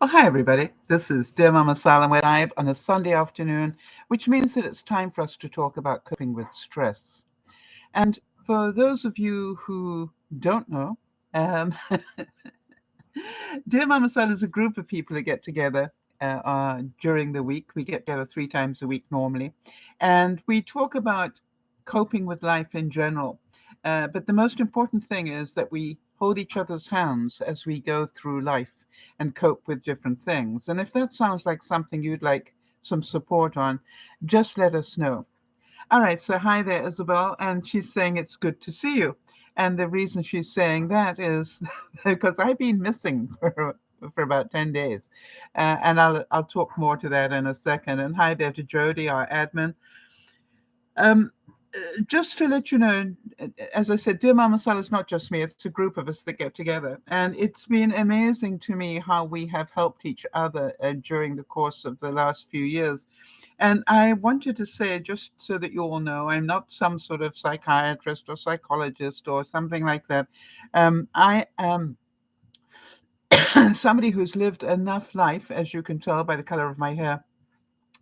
Oh, hi, everybody. This is Dear Mama Sal, and we're live on a Sunday afternoon, which means that it's time for us to talk about coping with stress. And for those of you who don't know, um, Dear Mama Sal is a group of people who get together during the week. We get together 3 times a week normally, and we talk about coping with life in general. But the most important thing is that we hold each other's hands as we go through life and cope with different things. And if that sounds like something you'd like some support on, just let us know. All right, so hi there, Isabel, and she's saying it's good to see you. And the reason she's saying that is because I've been missing for about 10 days. And I'll talk more to that in a second. And hi there to Jody, our admin. Um, just to let you know, as I said, Dear Mama Sal is not just me, it's a group of us that get together. And it's been amazing to me how we have helped each other during the course of the last few years. And I wanted to say, just so that you all know, I'm not some sort of psychiatrist or psychologist or something like that. I am somebody who's lived enough life, as you can tell by the color of my hair,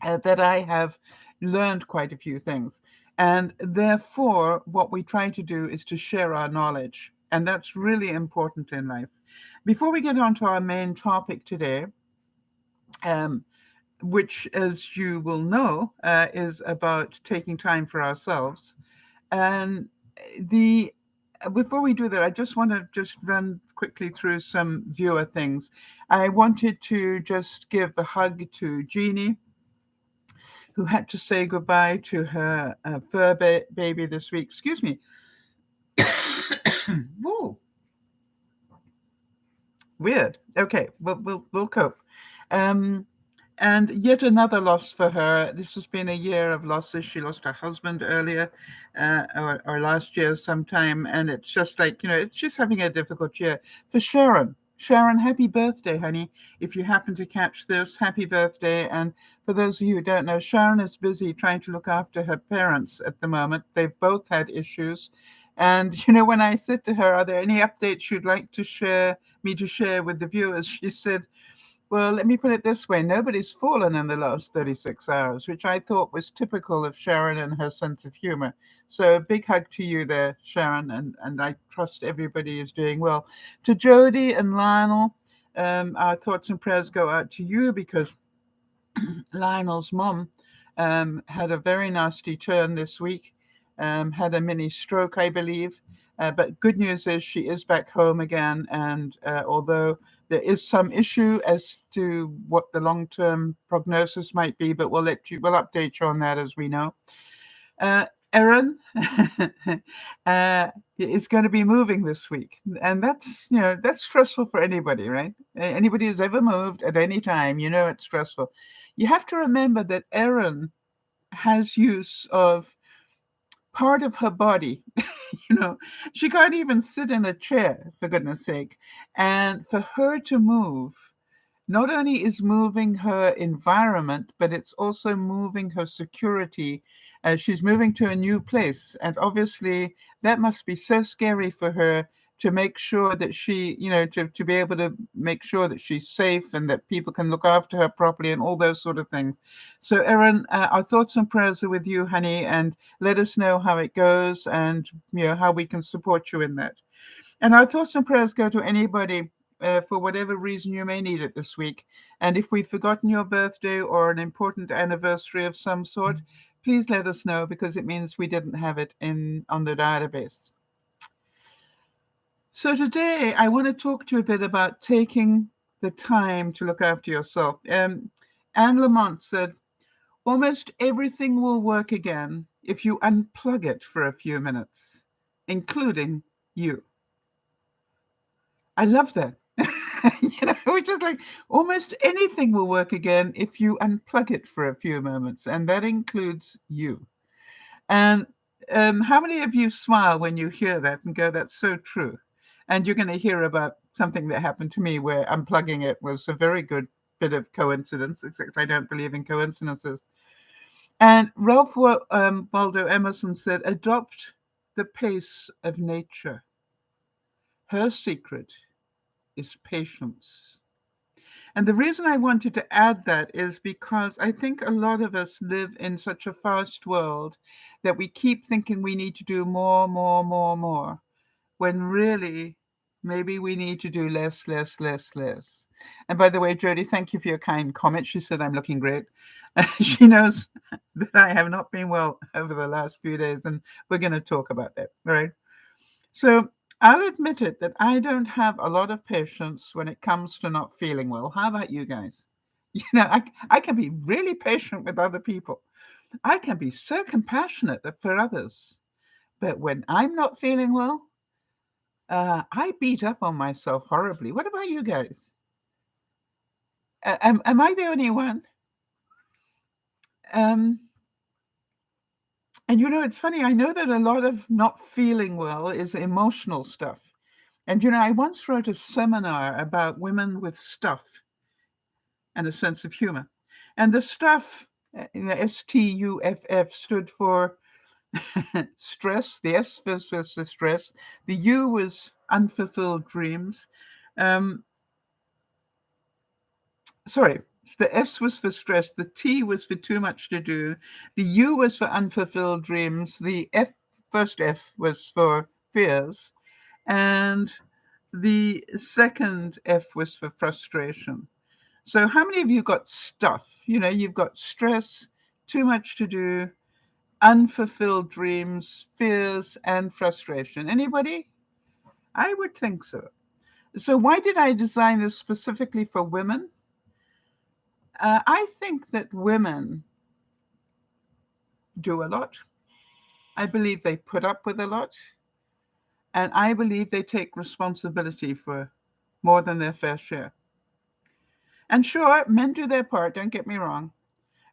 that I have learned quite a few things. And therefore, what we try to do is to share our knowledge. And that's really important in life. Before we get on to our main topic today, um, which, as you will know, is about taking time for ourselves. And the before we do that, I just want to just run quickly through some viewer things. I wanted to just give a hug to Jeannie, who had to say goodbye to her baby this week. Excuse me. Whoa, weird. Okay, we'll cope. Um, and yet another loss for her. This has been a year of losses. She lost her husband earlier, or last year sometime, and it's just like, she's having a difficult year. For Sharon, Sharon, happy birthday, honey. If you happen to catch this, happy birthday. And for those of you who don't know, Sharon is busy trying to look after her parents at the moment. They've both had issues. And, when I said to her, are there any updates you'd like to share with the viewers? She said, well, let me put it this way. Nobody's fallen in the last 36 hours, which I thought was typical of Sharon and her sense of humor. So a big hug to you there, Sharon, and I trust everybody is doing well. To Jody and Lionel, our thoughts and prayers go out to you because Lionel's mom had a very nasty turn this week, had a mini stroke, I believe. But good news is she is back home again. And although there is some issue as to what the long-term prognosis might be, but we'll update you on that as we know. Erin is going to be moving this week, and that's stressful for anybody, right? Anybody who's ever moved at any time, it's stressful. You have to remember that Erin has use of part of her body. you know, she can't even sit in a chair, for goodness sake. And for her to move, not only is moving her environment, but it's also moving her security as she's moving to a new place. And obviously, that must be so scary for her to make sure that to be able to make sure that she's safe and that people can look after her properly and all those sort of things. So, Erin, our thoughts and prayers are with you, honey, and let us know how it goes and, how we can support you in that. And our thoughts and prayers go to anybody for whatever reason you may need it this week. And if we've forgotten your birthday or an important anniversary of some sort, please let us know because it means we didn't have it on the database. So today I want to talk to you a bit about taking the time to look after yourself. Anne Lamont said, almost everything will work again if you unplug it for a few minutes, including you. I love that. Which is like almost anything will work again if you unplug it for a few moments, and that includes you. And how many of you smile when you hear that and go, that's so true? And you're going to hear about something that happened to me where unplugging it was a very good bit of coincidence, except I don't believe in coincidences. And Ralph Waldo Emerson said, adopt the pace of nature. Her secret is patience. And the reason I wanted to add that is because I think a lot of us live in such a fast world that we keep thinking we need to do more, more, more, more, when really maybe we need to do less, less, less, less. And by the way, Jody, thank you for your kind comment. She said I'm looking great. She knows that I have not been well over the last few days, and we're going to talk about that, right? So I'll admit it that I don't have a lot of patience when it comes to not feeling well. How about you guys? I can be really patient with other people. I can be so compassionate for others. But when I'm not feeling well, I beat up on myself horribly. What about you guys? Am I the only one? Um, and it's funny. I know that a lot of not feeling well is emotional stuff. And I once wrote a seminar about women with stuff and a sense of humor. And the stuff, STUFF, stood for stress. The S was the stress. The U was unfulfilled dreams. Um, sorry, the S was for stress. The T was for too much to do. The U was for unfulfilled dreams. The first F was for fears. And the second F was for frustration. So how many of you got stuff? You've got stress, too much to do, unfulfilled dreams, fears, and frustration. Anybody? I would think so. So why did I design this specifically for women? I think that women do a lot. I believe they put up with a lot. And I believe they take responsibility for more than their fair share. And sure, men do their part, don't get me wrong.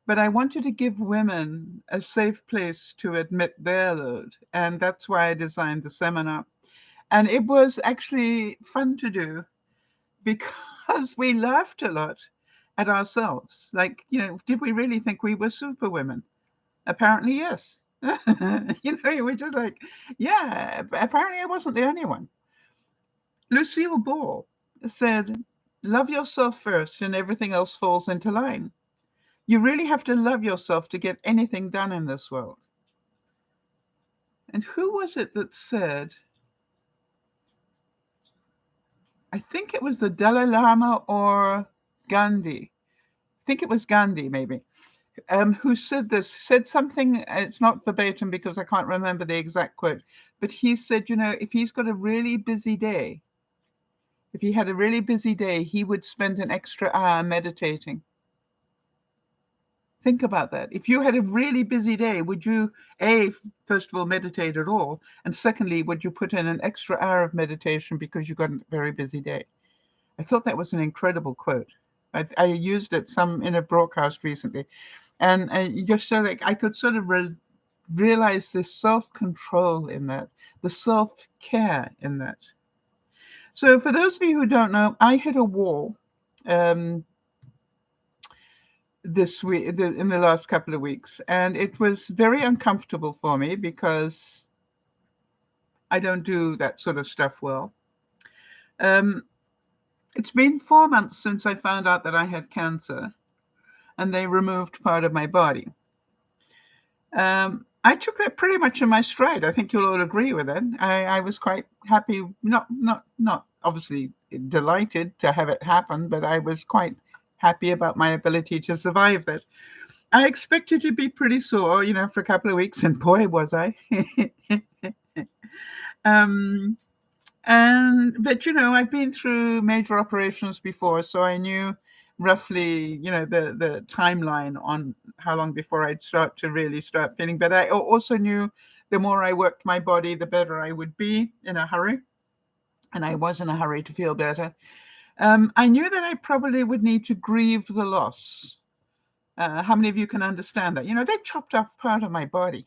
But I wanted to give women a safe place to admit their load. And that's why I designed the seminar. And it was actually fun to do because we laughed a lot at ourselves. Like, did we really think we were super women? Apparently, yes. You were just like, yeah, apparently I wasn't the only one. Lucille Ball said, love yourself first and everything else falls into line. You really have to love yourself to get anything done in this world. And who was it that said, I think it was the Dalai Lama or Gandhi. I think it was Gandhi, maybe, who said this, said something, it's not verbatim because I can't remember the exact quote, but he said, if he's got a really busy day, if he had a really busy day, he would spend an extra hour meditating. Think about that. If you had a really busy day, would you, first of all, meditate at all? And secondly, would you put in an extra hour of meditation because you got a very busy day? I thought that was an incredible quote. I used it in a broadcast recently. And just so that I could sort of realize the self-control in that, the self-care in that. So for those of you who don't know, I hit a wall this week, in the last couple of weeks, and it was very uncomfortable for me because I don't do that sort of stuff well. It's been 4 months since I found out that I had cancer, and they removed part of my body. I took that pretty much in my stride. I think you'll all agree with it. I was quite happy, not obviously delighted to have it happen, but I was quite happy about my ability to survive that. I expected to be pretty sore, for a couple of weeks, and boy, was I. But I've been through major operations before, so I knew roughly, the timeline on how long before I'd start feeling better. I also knew the more I worked my body, the better I would be in a hurry. And I was in a hurry to feel better. I knew that I probably would need to grieve the loss. How many of you can understand that? They chopped off part of my body.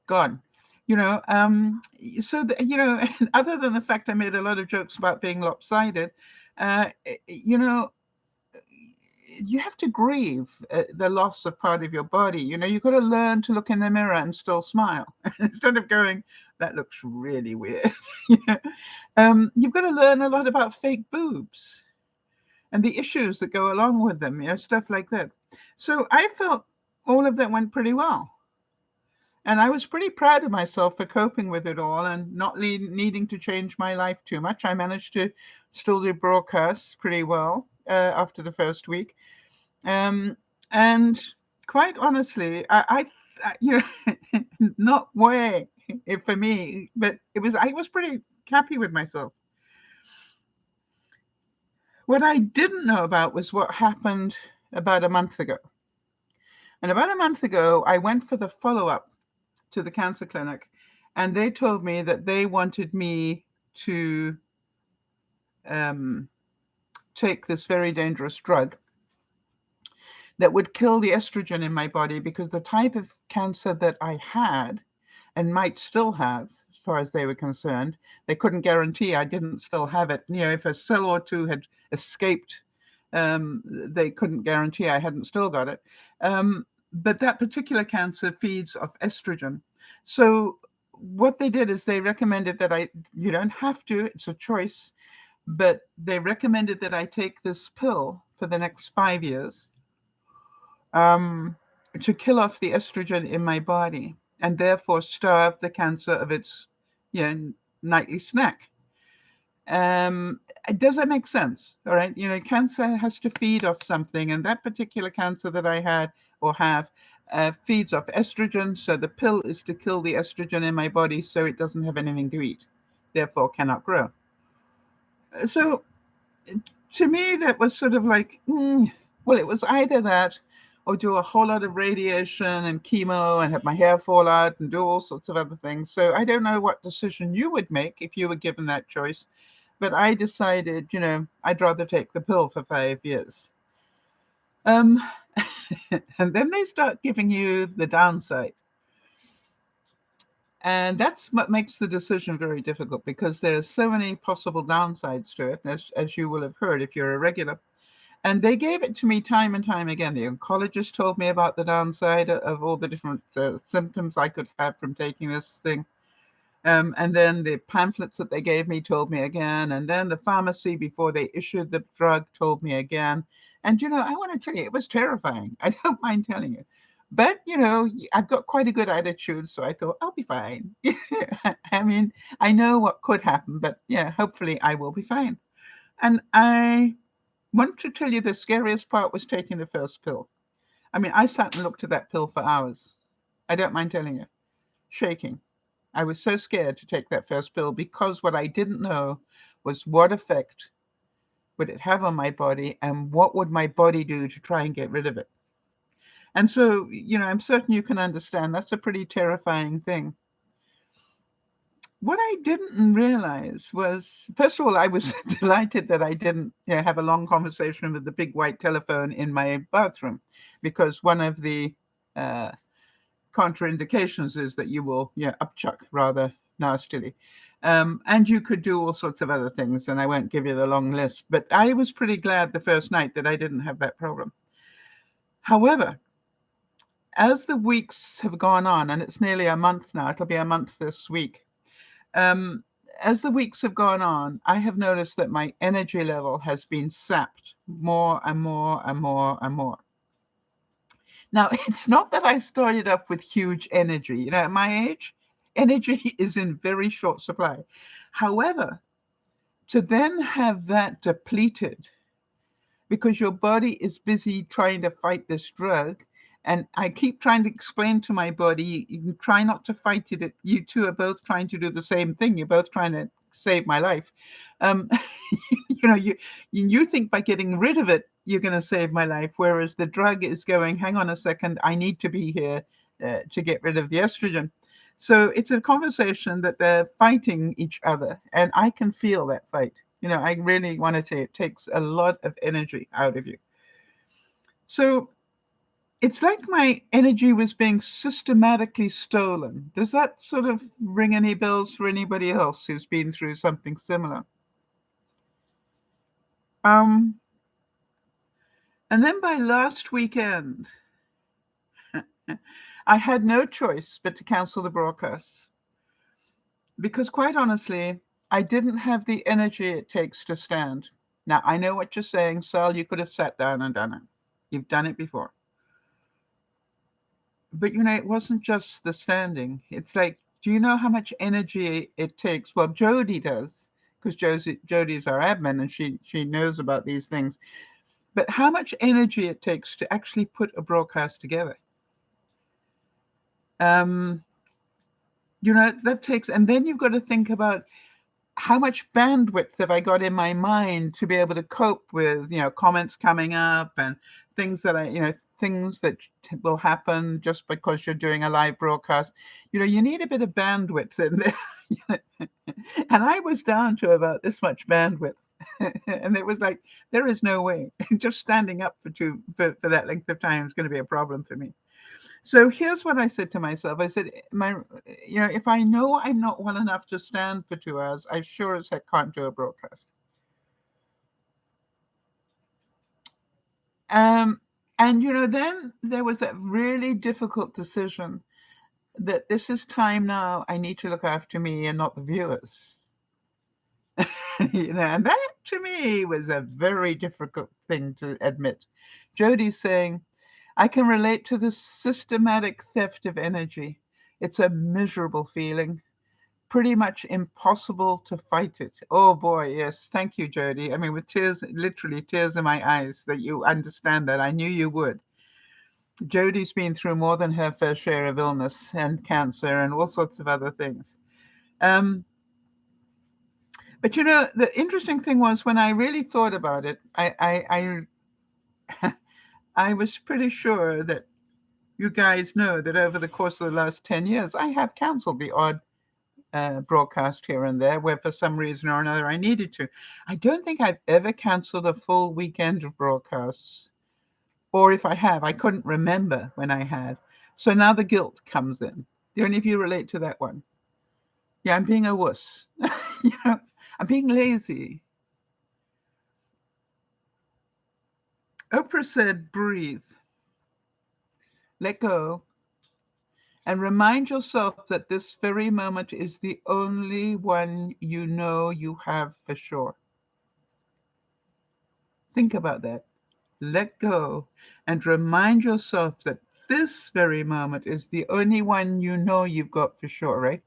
Gone. So other than the fact I made a lot of jokes about being lopsided, you have to grieve the loss of part of your body. You've got to learn to look in the mirror and still smile instead of going, that looks really weird. You've got to learn a lot about fake boobs and the issues that go along with them, stuff like that. So I felt all of that went pretty well. And I was pretty proud of myself for coping with it all and not needing to change my life too much. I managed to still do broadcasts pretty well after the first week. And quite honestly, not way for me, but I was pretty happy with myself. What I didn't know about was what happened about a month ago. And about a month ago, I went for the follow-up to the cancer clinic, and they told me that they wanted me to take this very dangerous drug that would kill the estrogen in my body, because the type of cancer that I had and might still have, as far as they were concerned, they couldn't guarantee I didn't still have it. If a cell or two had escaped, they couldn't guarantee I hadn't still got it. But that particular cancer feeds off estrogen. So what they did is they recommended that you don't have to, it's a choice, but they recommended that I take this pill for the next 5 years to kill off the estrogen in my body and therefore starve the cancer of its nightly snack. Does that make sense? All right. Cancer has to feed off something, and that particular cancer that I had or have feeds off estrogen. So the pill is to kill the estrogen in my body so it doesn't have anything to eat, therefore cannot grow. So to me, that was sort of like, well, it was either that or do a whole lot of radiation and chemo and have my hair fall out and do all sorts of other things. So I don't know what decision you would make if you were given that choice. But I decided, I'd rather take the pill for 5 years. And then they start giving you the downside. And that's what makes the decision very difficult, because there's so many possible downsides to it, as you will have heard if you're a regular. And they gave it to me time and time again. The oncologist told me about the downside of all the different symptoms I could have from taking this thing. And then the pamphlets that they gave me told me again. And then the pharmacy, before they issued the drug, told me again. And, I want to tell you, it was terrifying. I don't mind telling you. But, I've got quite a good attitude. So I thought, I'll be fine. I mean, I know what could happen, but yeah, hopefully I will be fine. And I want to tell you the scariest part was taking the first pill. I mean, I sat and looked at that pill for hours. I don't mind telling you, shaking. I was so scared to take that first pill, because what I didn't know was what effect would it have on my body and what would my body do to try and get rid of it. And so, I'm certain you can understand that's a pretty terrifying thing. What I didn't realize was, first of all, I was delighted that I didn't have a long conversation with the big white telephone in my bathroom, because one of the contraindications is that you will upchuck rather nastily. And you could do all sorts of other things, and I won't give you the long list. But I was pretty glad the first night that I didn't have that problem. However, as the weeks have gone on, and it's nearly a month now, it'll be a month this week, as the weeks have gone on, I have noticed that my energy level has been sapped more and more and more and more. Now, it's not that I started off with huge energy. At my age, energy is in very short supply. However, to then have that depleted because your body is busy trying to fight this drug, and I keep trying to explain to my body, you try not to fight it. You two are both trying to do the same thing. You're both trying to save my life. You think by getting rid of it, you're going to save my life, whereas the drug is going, hang on a second, I need to be here to get rid of the estrogen. So it's a conversation that they're fighting each other, and I can feel that fight. I really want to say it takes a lot of energy out of you. So it's like my energy was being systematically stolen. Does that sort of ring any bells for anybody else who's been through something similar? And then by last weekend, I had no choice but to cancel the broadcasts because, quite honestly, I didn't have the energy it takes to stand. Now, I know what you're saying, Sal. You could have sat down and done it. You've done it before. But it wasn't just the standing. It's like, do you know how much energy it takes? Well, Jody does, because Jody's our admin and she knows about these things. But how much energy it takes to actually put a broadcast together. Um, that takes, and then you've got to think about how much bandwidth have I got in my mind to be able to cope with, comments coming up and things that things that will happen just because you're doing a live broadcast. You need a bit of bandwidth in there. And I was down to about this much bandwidth. And it was like, there is no way. Just standing up for that length of time is going to be a problem for me. So here's what I said to myself. I said, if I know I'm not well enough to stand for 2 hours, I sure as heck can't do a broadcast. And then there was that really difficult decision that this is time now. I need to look after me and not the viewers. And that to me was a very difficult thing to admit. Jody's saying, I can relate to this systematic theft of energy. It's a miserable feeling, pretty much impossible to fight it. Oh boy, yes. Thank you, Jody. I mean, with tears, literally tears in my eyes that you understand that. I knew you would. Jody's been through more than her fair share of illness and cancer and all sorts of other things. Um, but the interesting thing was when I really thought about it, I was pretty sure that you guys know that over the course of the last 10 years, I have canceled the odd broadcast here and there where for some reason or another I needed to. I don't think I've ever canceled a full weekend of broadcasts. Or if I have, I couldn't remember when I had. So now the guilt comes in. Do any of you relate to that one? Yeah, I'm being a wuss. I'm being lazy. Oprah said, breathe, let go, and remind yourself that this very moment is the only one you know you have for sure. Think about that. Let go and remind yourself that this very moment is the only one you know you've got for sure, right?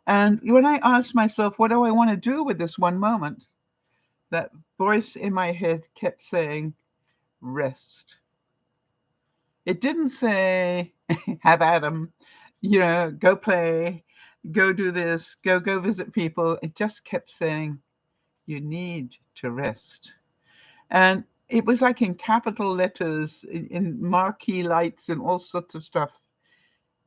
And when I asked myself, what do I want to do with this one moment? That voice in my head kept saying, rest. It didn't say, have Adam, go play, go do this, go visit people. It just kept saying, you need to rest. And it was like in capital letters, in marquee lights and all sorts of stuff.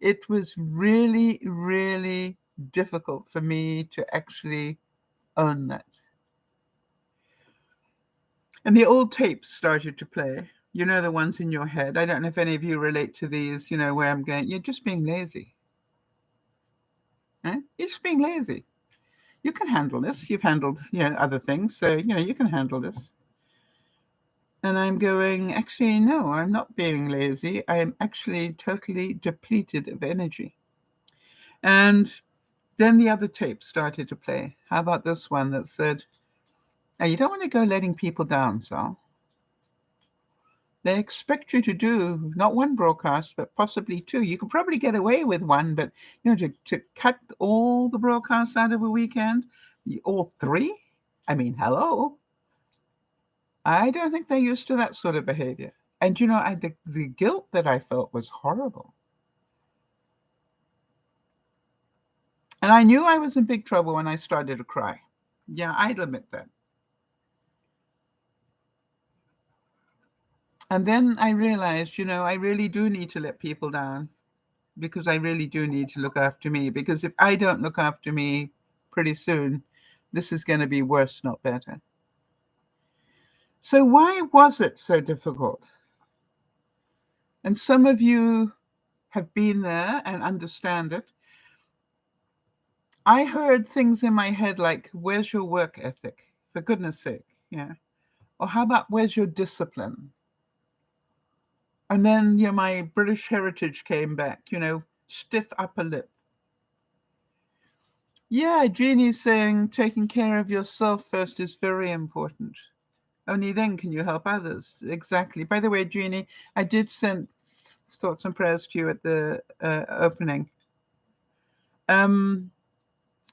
It was really, really difficult for me to actually own that. And the old tapes started to play. The ones in your head. I don't know if any of you relate to these, where I'm going, you're just being lazy. Eh? You're just being lazy. You can handle this. You've handled, other things. So, you can handle this. And I'm going, actually, no, I'm not being lazy. I am actually totally depleted of energy. And then the other tape started to play. How about this one that said, now you don't want to go letting people down, Sal. They expect you to do not one broadcast, but possibly two. You could probably get away with one, but to cut all the broadcasts out of a weekend, all three? I mean, hello. I don't think they're used to that sort of behavior. And the guilt that I felt was horrible. And I knew I was in big trouble when I started to cry. Yeah, I'd admit that. And then I realized, I really do need to let people down because I really do need to look after me. Because if I don't look after me pretty soon, this is going to be worse, not better. So why was it so difficult? And some of you have been there and understand it. I heard things in my head like, where's your work ethic? For goodness sake, yeah. Or how about where's your discipline? And then, my British heritage came back, stiff upper lip. Yeah, Jeannie's saying taking care of yourself first is very important. Only then can you help others. Exactly. By the way, Jeannie, I did send thoughts and prayers to you at the opening um,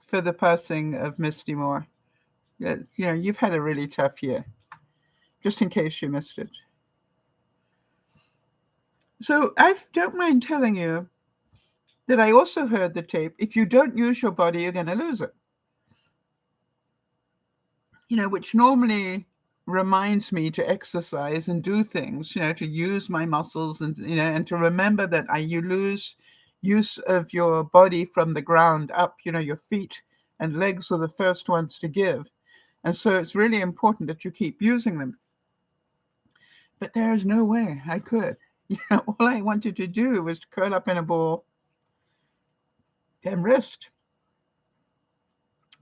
for the passing of Misty Moore. You've had a really tough year, just in case you missed it. So I don't mind telling you that I also heard the tape. If you don't use your body, you're going to lose it. Which normally reminds me to exercise and do things, to use my muscles and to remember that you lose use of your body from the ground up, your feet and legs are the first ones to give. And so it's really important that you keep using them. But there is no way I could. All I wanted to do was to curl up in a ball and rest.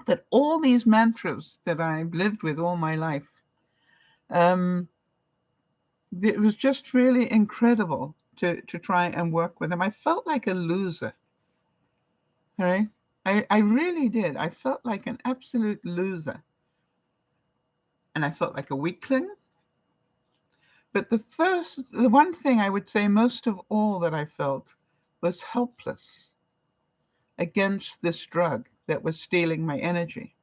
But all these mantras that I've lived with all my life, it was just really incredible to try and work with them. I felt like a loser. All right? I really did. I felt like an absolute loser. And I felt like a weakling. But the one thing I would say most of all that I felt was helpless against this drug that was stealing my energy.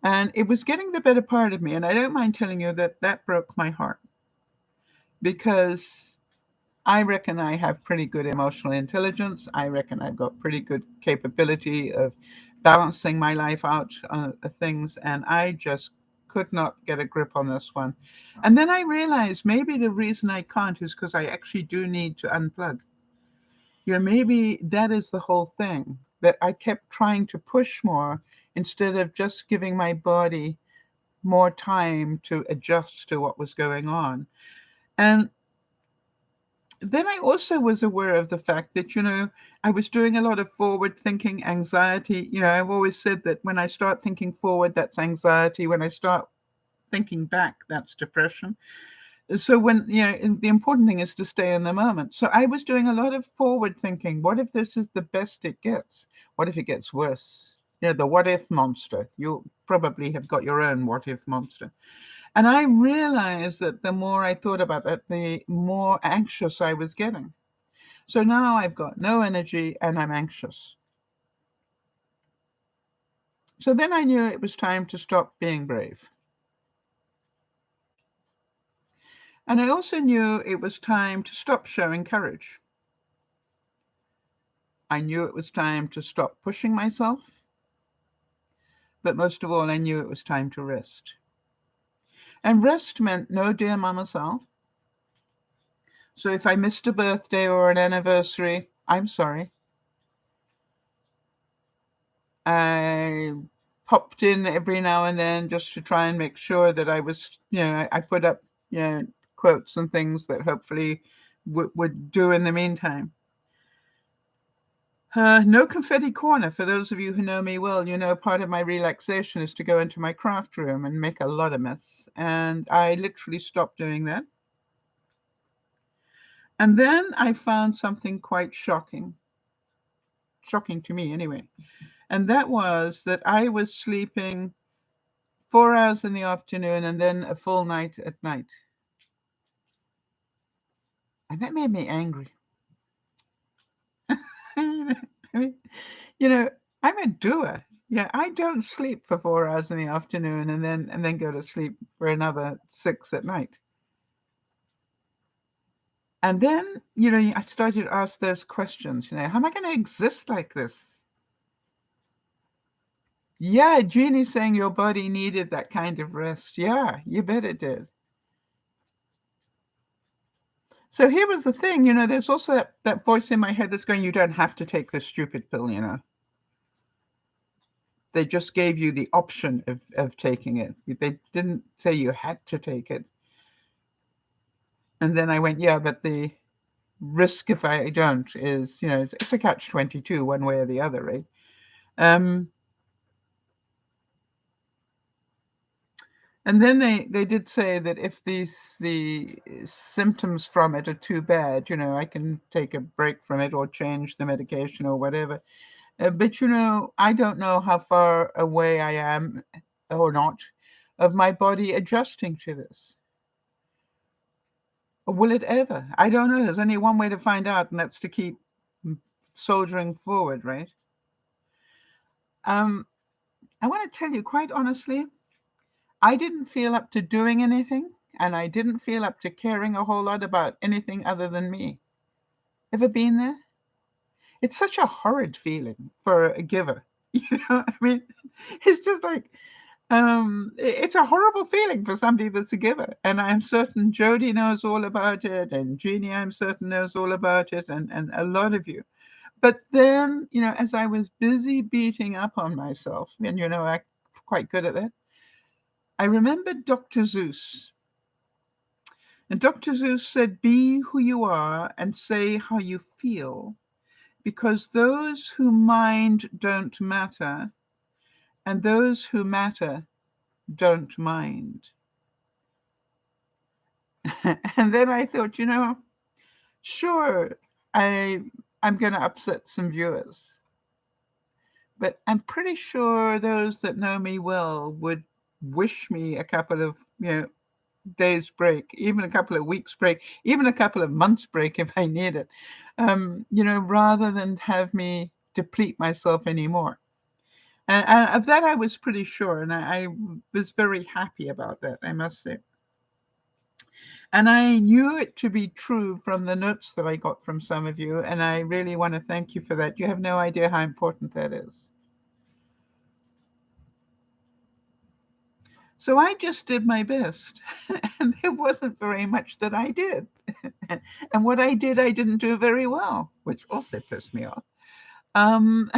And it was getting the better part of me. And I don't mind telling you that broke my heart. Because I reckon I have pretty good emotional intelligence. I reckon I've got pretty good capability of balancing my life out things. And I just could not get a grip on this one. And then I realized maybe the reason I can't is because I actually do need to unplug. Maybe that is the whole thing, that I kept trying to push more instead of just giving my body more time to adjust to what was going on. And then I also was aware of the fact that, I was doing a lot of forward thinking anxiety. I've always said that when I start thinking forward, that's anxiety. When I start thinking back, that's depression. So the important thing is to stay in the moment. So I was doing a lot of forward thinking. What if this is the best it gets? What if it gets worse? The what if monster. You probably have got your own what if monster. And I realized that the more I thought about that, the more anxious I was getting. So now I've got no energy and I'm anxious. So then I knew it was time to stop being brave. And I also knew it was time to stop showing courage. I knew it was time to stop pushing myself. But most of all, I knew it was time to rest. And rest meant no DearMamaSal. So if I missed a birthday or an anniversary, I'm sorry. I popped in every now and then just to try and make sure that I was, I put up, quotes and things that hopefully would do in the meantime. No confetti corner. For those of you who know me well, part of my relaxation is to go into my craft room and make a lot of mess. And I literally stopped doing that. And then I found something quite shocking to me anyway. And that was that I was sleeping 4 hours in the afternoon and then a full night at night. And that made me angry. I'm a doer. Yeah, I don't sleep for 4 hours in the afternoon and then go to sleep for another 6 at night. And then, I started to ask those questions, how am I going to exist like this? Yeah, Jeannie's saying your body needed that kind of rest. Yeah, you bet it did. So here was the thing, there's also that voice in my head that's going, you don't have to take this stupid pill, They just gave you the option of taking it. They didn't say you had to take it. And then I went, yeah, but the risk if I don't is, it's a catch-22 one way or the other, right? And And then they did say that if the symptoms from it are too bad, I can take a break from it or change the medication or whatever. But I don't know how far away I am or not of my body adjusting to this. Or will it ever? I don't know. There's only one way to find out, and that's to keep soldiering forward, right? Um, I want to tell you quite honestly, I didn't feel up to doing anything, and I didn't feel up to caring a whole lot about anything other than me. Ever been there? It's such a horrid feeling for a giver. I mean, it's just like, it's a horrible feeling for somebody that's a giver. And I'm certain Jody knows all about it, and Jeannie, I'm certain, knows all about it, and a lot of you. But then, as I was busy beating up on myself, and I'm quite good at that, I remembered Dr. Zeus. And Dr. Zeus said, be who you are and say how you feel, because those who mind don't matter, and those who matter don't mind. And then I thought, sure, I'm going to upset some viewers, but I'm pretty sure those that know me well would wish me a couple of, days break, even a couple of weeks break, even a couple of months break if I need it, rather than have me deplete myself anymore. And of that I was pretty sure, and I was very happy about that, I must say. And I knew it to be true from the notes that I got from some of you, and I really want to thank you for that. You have no idea how important that is. So I just did my best, and there wasn't very much that I did. And what I did, I didn't do very well, which also pissed me off. Um,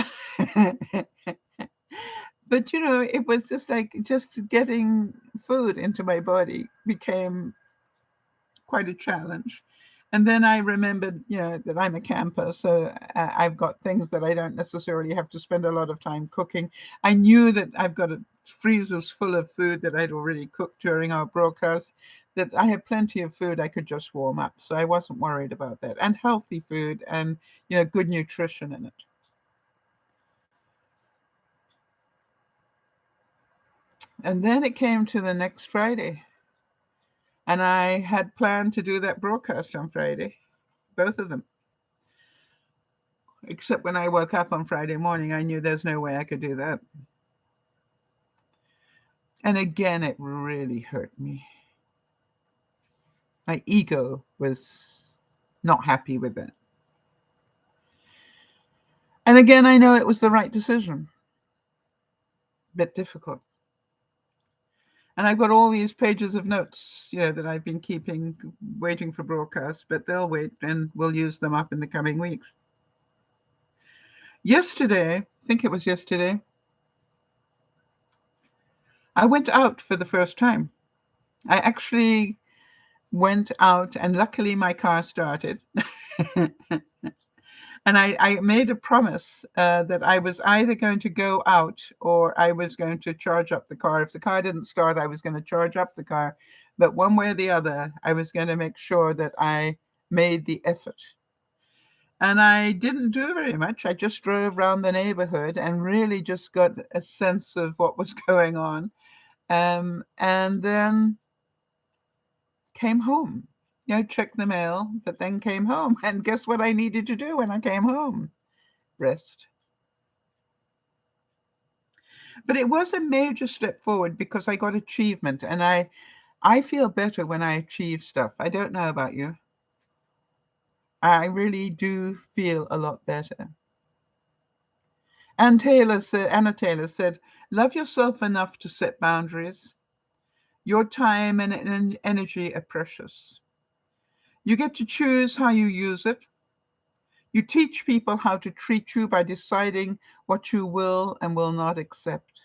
but it was just getting food into my body became quite a challenge. And then I remembered, that I'm a camper, so I've got things that I don't necessarily have to spend a lot of time cooking. I knew that I've got freezers full of food that I'd already cooked during our broadcast, that I have plenty of food I could just warm up. So I wasn't worried about that. And healthy food and, good nutrition in it. And then it came to the next Friday. And I had planned to do that broadcast on Friday, both of them. Except when I woke up on Friday morning, I knew there's no way I could do that. And again, it really hurt me. My ego was not happy with it. And again, I know it was the right decision. Bit difficult. And I've got all these pages of notes, that I've been keeping, waiting for broadcast, but they'll wait and we'll use them up in the coming weeks. Yesterday, I think it was yesterday, I went out for the first time. I actually went out, and luckily my car started. And I made a promise that I was either going to go out or I was going to charge up the car. If the car didn't start, I was going to charge up the car. But one way or the other, I was going to make sure that I made the effort. And I didn't do very much. I just drove around the neighborhood and really just got a sense of what was going on. And then came home. Checked the mail, but then came home. And guess what I needed to do when I came home? Rest. But it was a major step forward because I got achievement, and I feel better when I achieve stuff. I don't know about you. I really do feel a lot better. Anna Taylor said, love yourself enough to set boundaries. Your time and energy are precious. You get to choose how you use it. You teach people how to treat you by deciding what you will and will not accept.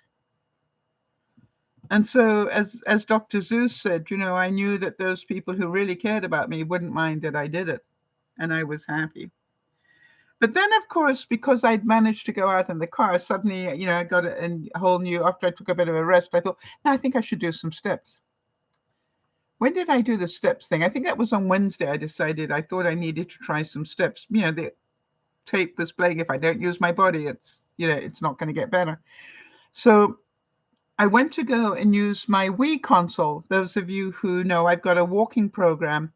And so, as Dr. Zeus said, I knew that those people who really cared about me wouldn't mind that I did it, and I was happy. But then, of course, because I'd managed to go out in the car, suddenly, I got a whole new, after I took a bit of a rest, I thought, no, I think I should do some steps. When did I do the steps thing? I think that was on Wednesday. I decided I thought I needed to try some steps. The tape was playing. If I don't use my body, it's not going to get better. So I went to go and use my Wii console. Those of you who know, I've got a walking program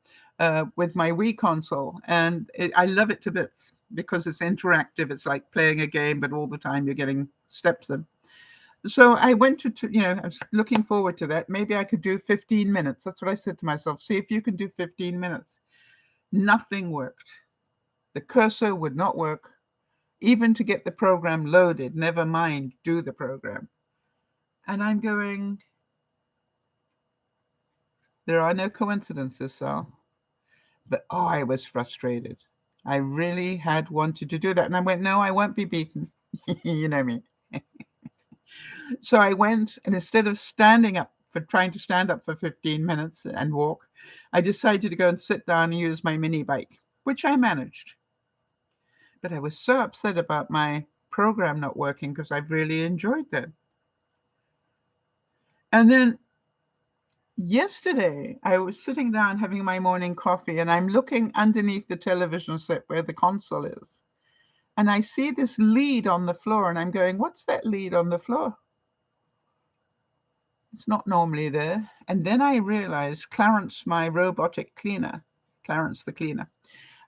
with my Wii console, and I love it to bits because it's interactive. It's like playing a game, but all the time you're getting steps in. So I went I was looking forward to that. Maybe I could do 15 minutes. That's what I said to myself. See if you can do 15 minutes. Nothing worked. The cursor would not work, even to get the program loaded, never mind do the program. And I'm going, there are no coincidences, Sal. But I was frustrated. I really had wanted to do that. And I went, no, I won't be beaten. You know me. So I went, and instead of trying to stand up for 15 minutes and walk, I decided to go and sit down and use my mini bike, which I managed. But I was so upset about my program not working because I've really enjoyed that. And then yesterday, I was sitting down having my morning coffee, and I'm looking underneath the television set where the console is. And I see this lead on the floor, and I'm going, what's that lead on the floor? It's not normally there. And then I realized Clarence, my robotic cleaner, Clarence the cleaner,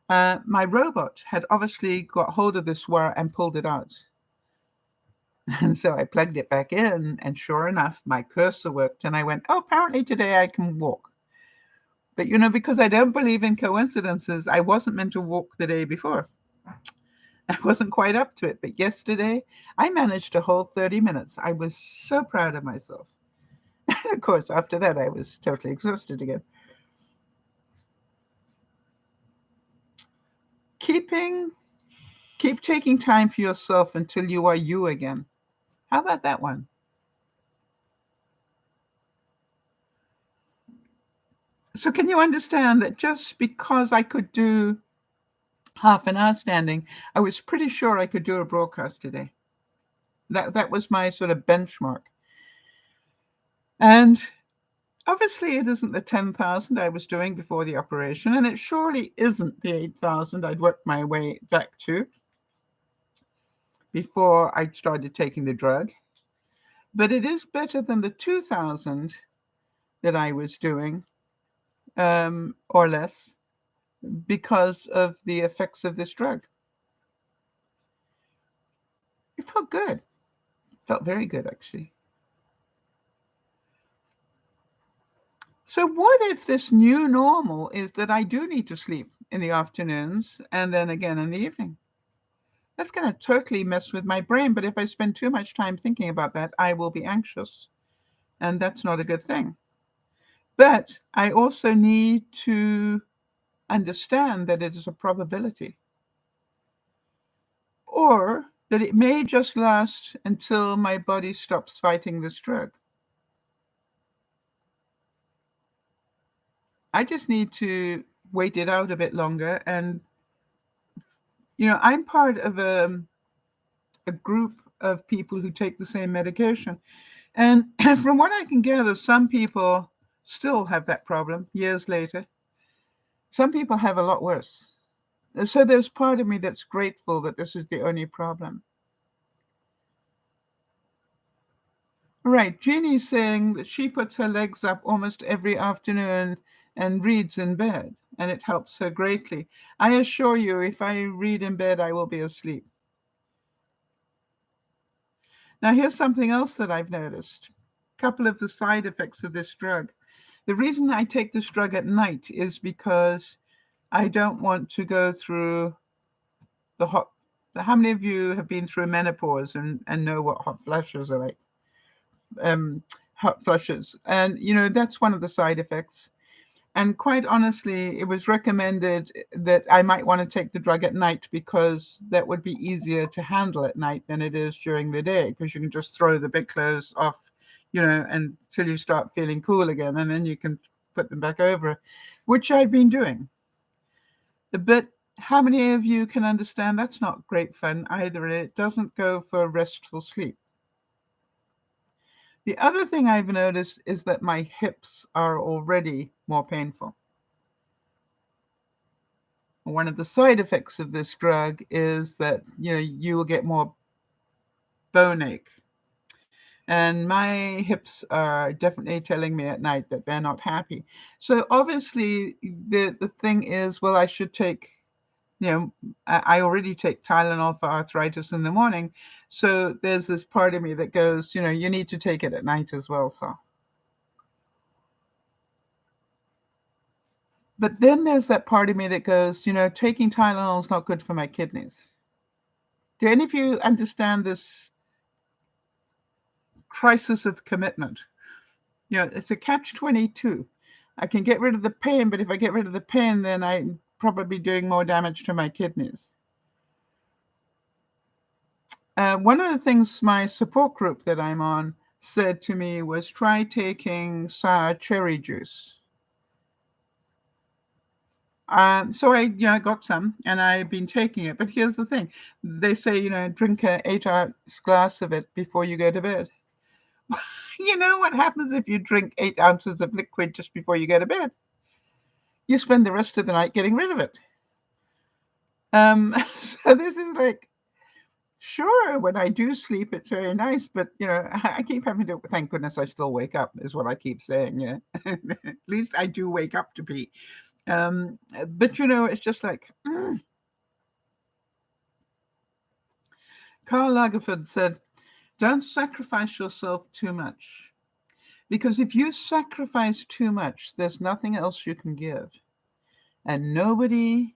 my robot had obviously got hold of this wire and pulled it out. And so I plugged it back in, and sure enough, my cursor worked. And I went, oh, apparently today I can walk. But, because I don't believe in coincidences, I wasn't meant to walk the day before. I wasn't quite up to it. But yesterday, I managed a whole 30 minutes. I was so proud of myself. Of course, after that, I was totally exhausted again. Keep taking time for yourself until you are you again. How about that one? So can you understand that just because I could do half an hour standing, I was pretty sure I could do a broadcast today. That was my sort of benchmark. And obviously it isn't the 10,000 I was doing before the operation, and it surely isn't the 8,000 I'd worked my way back to before I started taking the drug. But it is better than the 2,000 that I was doing, or less, because of the effects of this drug. It felt good. It felt very good, actually. So what if this new normal is that I do need to sleep in the afternoons and then again in the evening? That's going to totally mess with my brain. But if I spend too much time thinking about that, I will be anxious. And that's not a good thing. But I also need to understand that it is a probability. Or that it may just last until my body stops fighting this drug. I just need to wait it out a bit longer. And, I'm part of a group of people who take the same medication. And from what I can gather, some people still have that problem years later. Some people have a lot worse. So there's part of me that's grateful that this is the only problem. Right, Jeannie's saying that she puts her legs up almost every afternoon and reads in bed, and it helps her greatly. I assure you, if I read in bed, I will be asleep. Now, here's something else that I've noticed. A couple of the side effects of this drug. The reason I take this drug at night is because I don't want to go through the hot. How many of you have been through menopause and know what hot flushes are like? Hot flushes. And, that's one of the side effects. And quite honestly, it was recommended that I might want to take the drug at night because that would be easier to handle at night than it is during the day, because you can just throw the big clothes off, until you start feeling cool again, and then you can put them back over, which I've been doing. But How many of you can understand that's not great fun either, and it doesn't go for restful sleep? The other thing I've noticed is that my hips are already more painful. One of the side effects of this drug is that, you will get more bone ache. And my hips are definitely telling me at night that they're not happy. So obviously the thing is, well, I should take, I already take Tylenol for arthritis in the morning. So there's this part of me that goes, you need to take it at night as well. So, but then there's that part of me that goes, taking Tylenol is not good for my kidneys. Do any of you understand this crisis of commitment? It's a catch-22. I can get rid of the pain, but if I get rid of the pain, then I'm probably doing more damage to my kidneys. One of the things my support group that I'm on said to me was, try taking sour cherry juice. So I got some, and I've been taking it. But here's the thing. They say, drink an 8-ounce glass of it before you go to bed. You know what happens if you drink 8 ounces of liquid just before you go to bed? You spend the rest of the night getting rid of it. So this is like, sure, when I do sleep, it's very nice, but I keep having to. Thank goodness I still wake up, is what I keep saying. At least I do wake up to pee. But it's just like. Karl Lagerfeld said, "Don't sacrifice yourself too much, because if you sacrifice too much, there's nothing else you can give, and nobody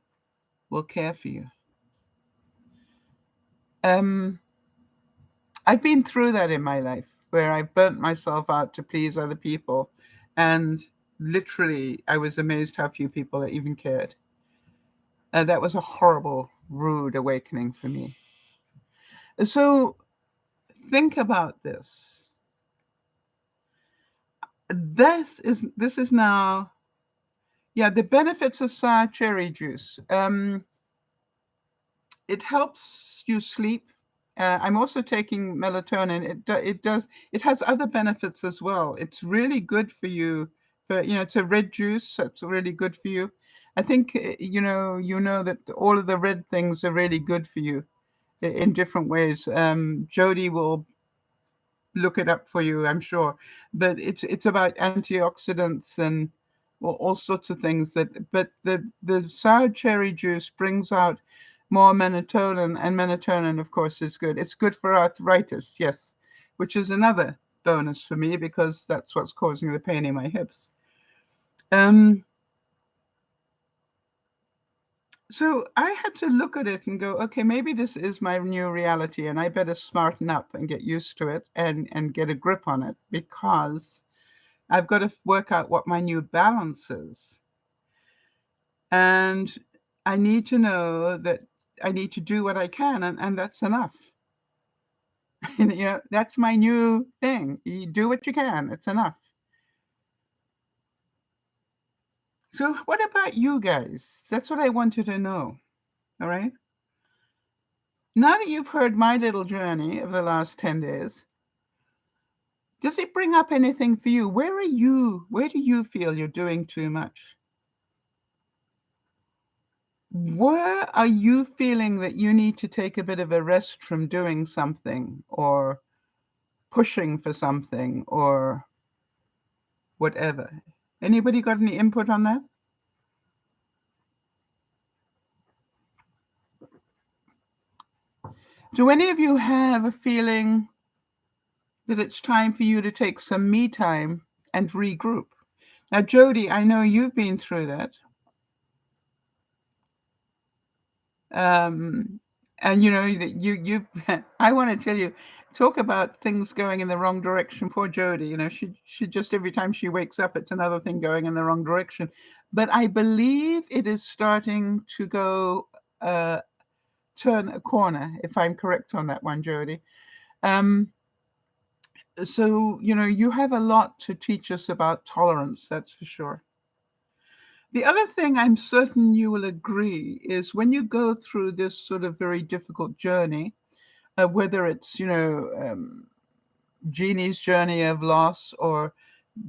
will care for you." I've been through that in my life where I burnt myself out to please other people, and literally I was amazed how few people even cared. That was a horrible, rude awakening for me. So think about this. This is now, yeah, the benefits of sour cherry juice. It helps you sleep. I'm also taking melatonin. It has other benefits as well. It's really good for you. It's a red juice. That's really good for you. I think you know that all of the red things are really good for you in different ways. Jody will look it up for you, I'm sure. But it's about antioxidants and all sorts of things but the sour cherry juice brings out more melatonin, and melatonin, of course, is good. It's good for arthritis, yes, which is another bonus for me because that's what's causing the pain in my hips. So I had to look at it and go, okay, maybe this is my new reality, and I better smarten up and get used to it and get a grip on it, because I've got to work out what my new balance is. And I need to know that I need to do what I can, and that's enough. That's my new thing. You do what you can. It's enough. So what about you guys? That's what I wanted to know. All right. Now that you've heard my little journey of the last 10 days, does it bring up anything for you? Where are you? Where do you feel you're doing too much? Where are you feeling that you need to take a bit of a rest from doing something or pushing for something or whatever? Anybody got any input on that? Do any of you have a feeling that it's time for you to take some me time and regroup? Now, Jody, I know you've been through that. And I want to tell you, talk about things going in the wrong direction. Poor Jody, she just, every time she wakes up, it's another thing going in the wrong direction. But I believe it is starting to go, turn a corner, if I'm correct on that one, Jody. So, you have a lot to teach us about tolerance, that's for sure. The other thing I'm certain you will agree is when you go through this sort of very difficult journey, whether it's, Jeannie's journey of loss or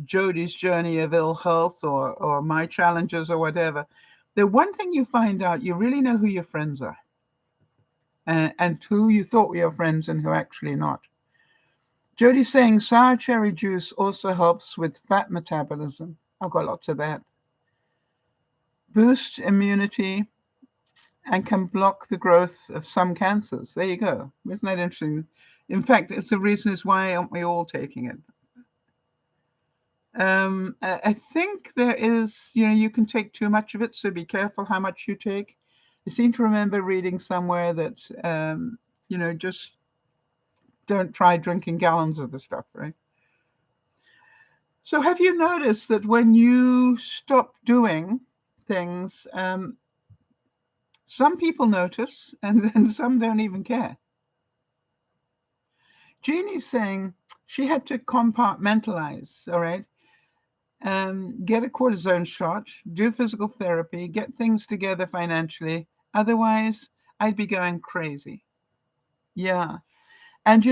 Jodie's journey of ill health or my challenges or whatever, the one thing you find out, you really know who your friends are and who you thought were your friends and who actually not. Jodie's saying sour cherry juice also helps with fat metabolism. I've got lots of that. Boost immunity and can block the growth of some cancers. There you go. Isn't that interesting? In fact, it's the reason is why aren't we all taking it? I think there is, you can take too much of it, so be careful how much you take. I seem to remember reading somewhere that, just don't try drinking gallons of the stuff, right? So have you noticed that when you stop doing things, some people notice and then some don't even care? Jeannie's saying she had to compartmentalize, all right? Get a cortisone shot, do physical therapy, get things together financially. Otherwise, I'd be going crazy. Yeah. And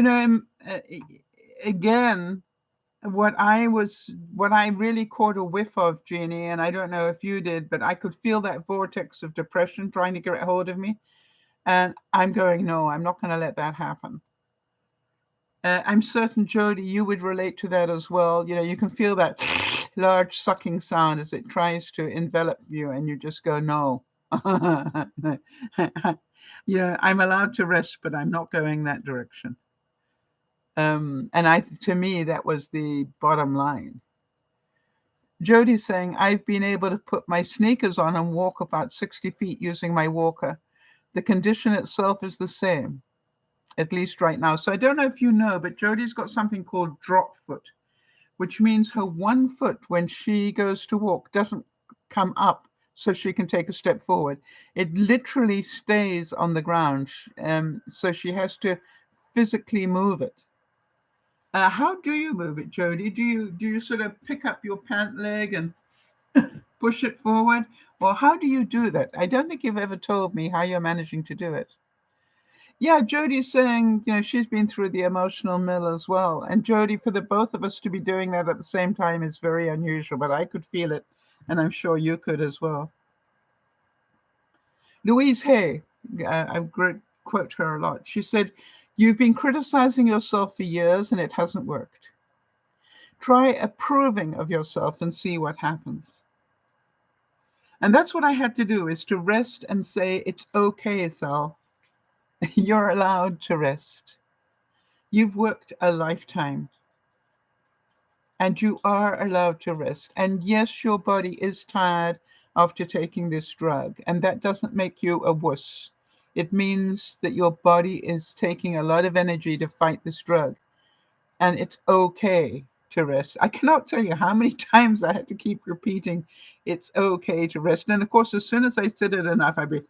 again, what I really caught a whiff of, Jeannie, and I don't know if you did, but I could feel that vortex of depression trying to get a hold of me. And I'm going, no, I'm not going to let that happen. I'm certain, Jodie, you would relate to that as well. You can feel that large sucking sound as it tries to envelop you, and you just go, no. I'm allowed to rest, but I'm not going that direction. To me, that was the bottom line. Jodie's saying, I've been able to put my sneakers on and walk about 60 feet using my walker. The condition itself is the same, at least right now. So I don't know if you know, but Jodie's got something called drop foot, which means her one foot, when she goes to walk, doesn't come up so she can take a step forward. It literally stays on the ground. So she has to physically move it. How do you move it, Jodie? Do you sort of pick up your pant leg and push it forward? Or how do you do that? I don't think you've ever told me how you're managing to do it. Yeah, Jodie's saying, she's been through the emotional mill as well. And Jodie, for the both of us to be doing that at the same time is very unusual, but I could feel it, and I'm sure you could as well. Louise Hay, I quote her a lot. She said, you've been criticizing yourself for years and it hasn't worked. Try approving of yourself and see what happens. And that's what I had to do, is to rest and say, it's okay, Sal. You're allowed to rest. You've worked a lifetime. And you are allowed to rest. And yes, your body is tired after taking this drug. And that doesn't make you a wuss. It means that your body is taking a lot of energy to fight this drug. And it's okay to rest. I cannot tell you how many times I had to keep repeating, it's okay to rest. And of course, as soon as I said it enough, I'd be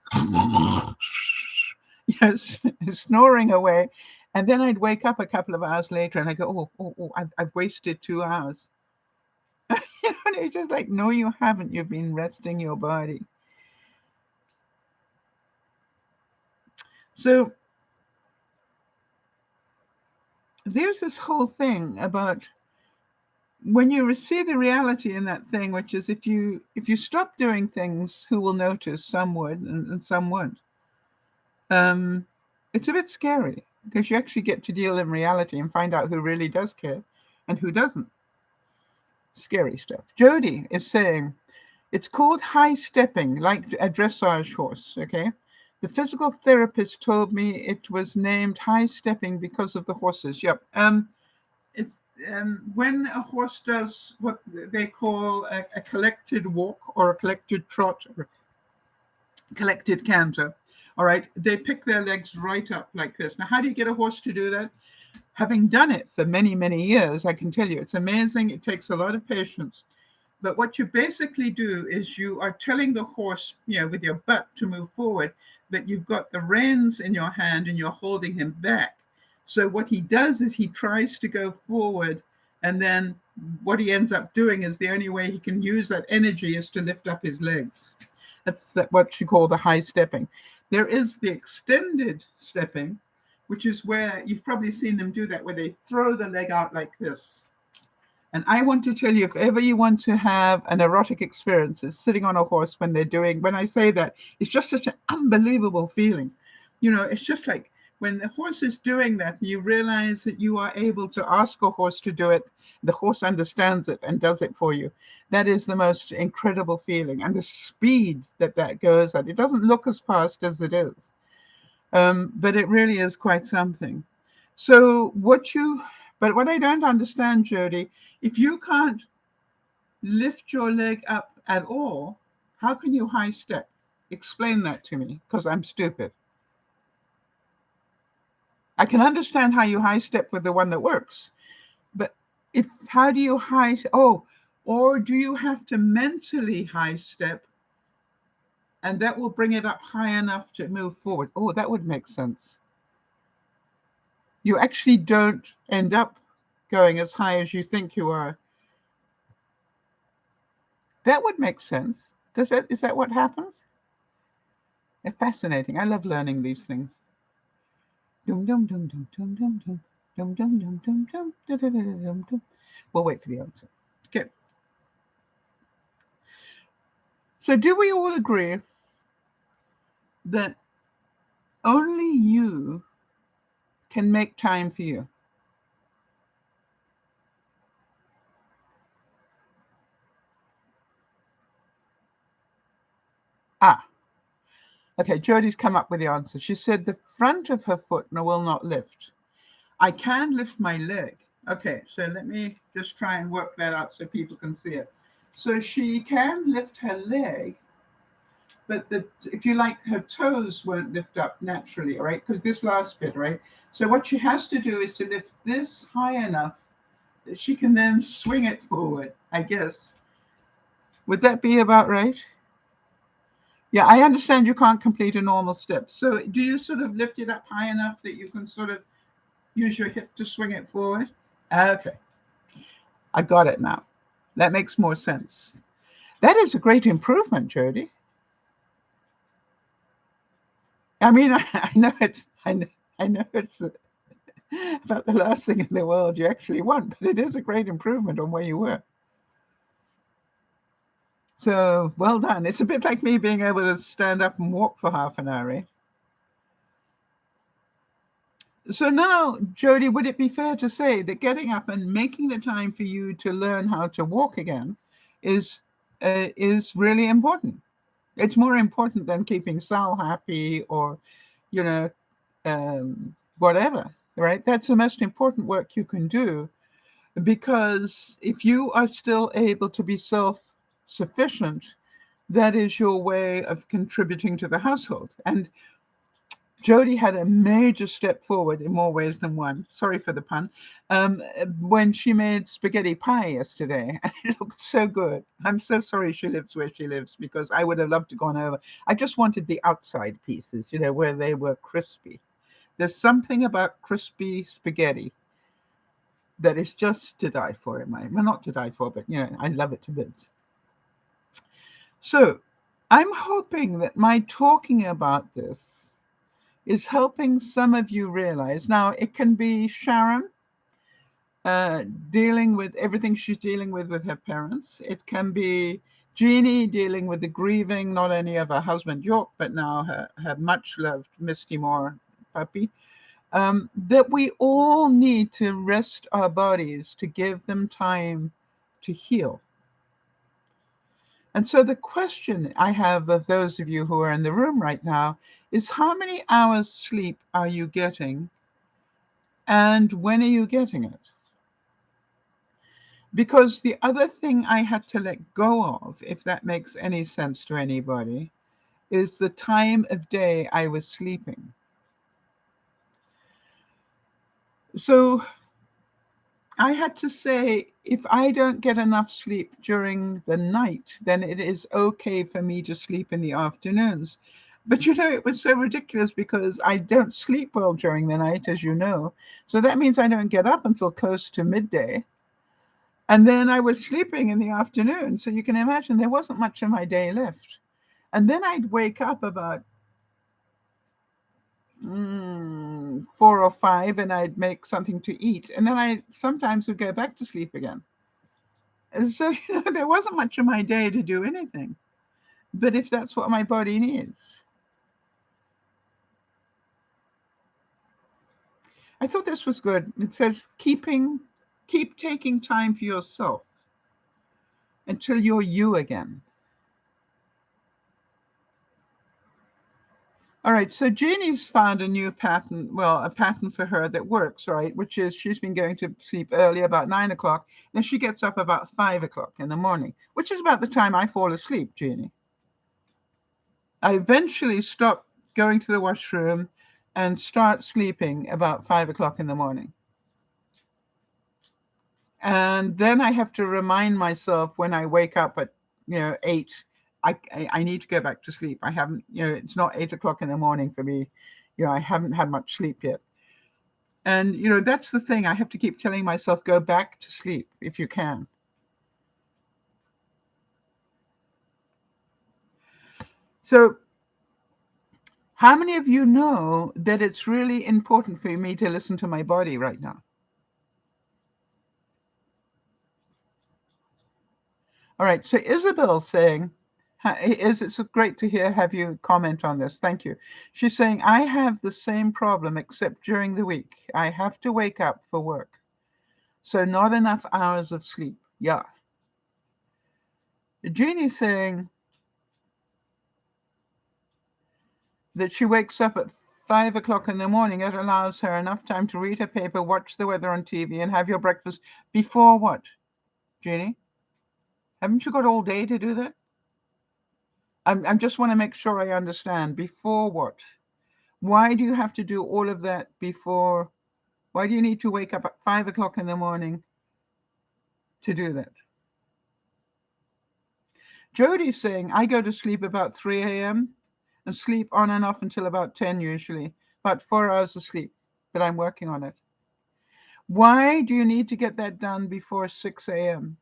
yes, snoring away. And then I'd wake up a couple of hours later and I go, I've wasted 2 hours. It's just like, no, you haven't. You've been resting your body. So there's this whole thing about when you see the reality in that thing, which is if you stop doing things, who will notice? Some would and some won't. It's a bit scary because you actually get to deal in reality and find out who really does care and who doesn't. Scary stuff. Jodie is saying it's called high stepping, like a dressage horse. Okay. The physical therapist told me it was named high stepping because of the horses. Yep. It's when a horse does what they call a collected walk or a collected trot or collected canter. All right. They pick their legs right up like this. Now, how do you get a horse to do that? Having done it for many, many years, I can tell you it's amazing. It takes a lot of patience. But what you basically do is you are telling the horse, with your butt to move forward, but you've got the reins in your hand and you're holding him back. So what he does is he tries to go forward and then what he ends up doing is the only way he can use that energy is to lift up his legs. That's what you call the high stepping. There is the extended stepping, which is where you've probably seen them do that, where they throw the leg out like this. And I want to tell you, if ever you want to have an erotic experience, is sitting on a horse when they're doing, when I say that, it's just such an unbelievable feeling. It's just like when the horse is doing that, you realize that you are able to ask a horse to do it. The horse understands it and does it for you. That is the most incredible feeling. And the speed that goes at, it doesn't look as fast as it is. But it really is quite something. So but what I don't understand, Jody, if you can't lift your leg up at all, how can you high step? Explain that to me, because I'm stupid. I can understand how you high step with the one that works, but how do you or do you have to mentally high step, and that will bring it up high enough to move forward? Oh, that would make sense. You actually don't end up going as high as you think you are. That would make sense. Is that what happens? It's fascinating. I love learning these things. Dum dum dum dum dum dum dum dum dum dum dum dum dum dum dum dum. We'll wait for the answer. Okay. So do we all agree that only you can make time for you? Okay, Jodie's come up with the answer. She said the front of her foot will not lift. I can lift my leg. Okay, so let me just try and work that out so people can see it. So she can lift her leg, but if you like, her toes won't lift up naturally, right? Because this last bit, right? So what she has to do is to lift this high enough that she can then swing it forward, I guess. Would that be about right? Yeah, I understand you can't complete a normal step. So do you sort of lift it up high enough that you can sort of use your hip to swing it forward? Okay, I got it now. That makes more sense. That is a great improvement, Jody. I mean, I know it's about the last thing in the world you actually want, but it is a great improvement on where you were. So well done. It's a bit like me being able to stand up and walk for half an hour, right? So now, Jody, would it be fair to say that getting up and making the time for you to learn how to walk again is really important? It's more important than keeping Sal happy or, you know, whatever, right? That's the most important work you can do, because if you are still able to be self-sufficient, that is your way of contributing to the household. And Jody had a major step forward in more ways than one. Sorry for the pun. When she made spaghetti pie yesterday, and it looked so good. I'm so sorry she lives where she lives, because I would have loved to go on over. I just wanted the outside pieces, where they were crispy. There's something about crispy spaghetti that is just to die for in my, well, not to die for, but I love it to bits. So I'm hoping that my talking about this is helping some of you realize. Now, it can be Sharon dealing with everything she's dealing with her parents. It can be Jeannie dealing with the grieving, not only of her husband York, but now her much-loved Misty Moore puppy. That we all need to rest our bodies to give them time to heal. And so the question I have of those of you who are in the room right now is, how many hours sleep are you getting, and when are you getting it? Because the other thing I had to let go of, if that makes any sense to anybody, is the time of day I was sleeping. So I had to say, if I don't get enough sleep during the night, then it is okay for me to sleep in the afternoons. But it was so ridiculous, because I don't sleep well during the night, as you know. So that means I don't get up until close to midday. And then I was sleeping in the afternoon. So you can imagine there wasn't much of my day left. And then I'd wake up about 4 or 5, and I'd make something to eat. And then I sometimes would go back to sleep again. And so, there wasn't much of my day to do anything. But if that's what my body needs. I thought this was good. It says, keep taking time for yourself until you're you again. All right, so Jeannie's found a new pattern, well, a pattern for her that works, right? Which is she's been going to sleep early, about 9 o'clock, and she gets up about 5 o'clock in the morning, which is about the time I fall asleep, Jeannie. I eventually stop going to the washroom and start sleeping about 5 o'clock in the morning. And then I have to remind myself when I wake up at 8, I need to go back to sleep. I haven't, it's not 8 o'clock in the morning for me. I haven't had much sleep yet. And that's the thing. I have to keep telling myself, go back to sleep if you can. So how many of you know that it's really important for me to listen to my body right now? All right, so Isabel's saying, it's great to have you comment on this. Thank you. She's saying, I have the same problem, except during the week. I have to wake up for work. So not enough hours of sleep. Yeah. Jeannie's saying that she wakes up at 5 o'clock in the morning. It allows her enough time to read her paper, watch the weather on TV, and have your breakfast before what, Jeannie? Haven't you got all day to do that? I just want to make sure I understand. Before what? Why do you have to do all of that before? Why do you need to wake up at 5 o'clock in the morning to do that? Jody's saying, I go to sleep about 3 a.m. and sleep on and off until about 10 usually. About 4 hours of sleep, but I'm working on it. Why do you need to get that done before 6 a.m.?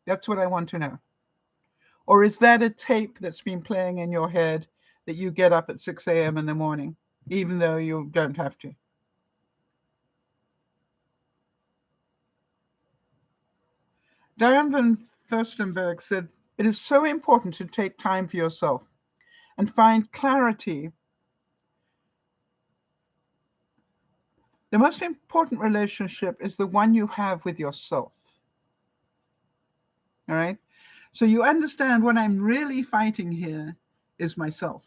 That's what I want to know. Or is that a tape that's been playing in your head that you get up at 6 a.m. in the morning, even though you don't have to? Diane van Furstenberg said, it is so important to take time for yourself and find clarity. The most important relationship is the one you have with yourself. All right? So you understand what I'm really fighting here is myself.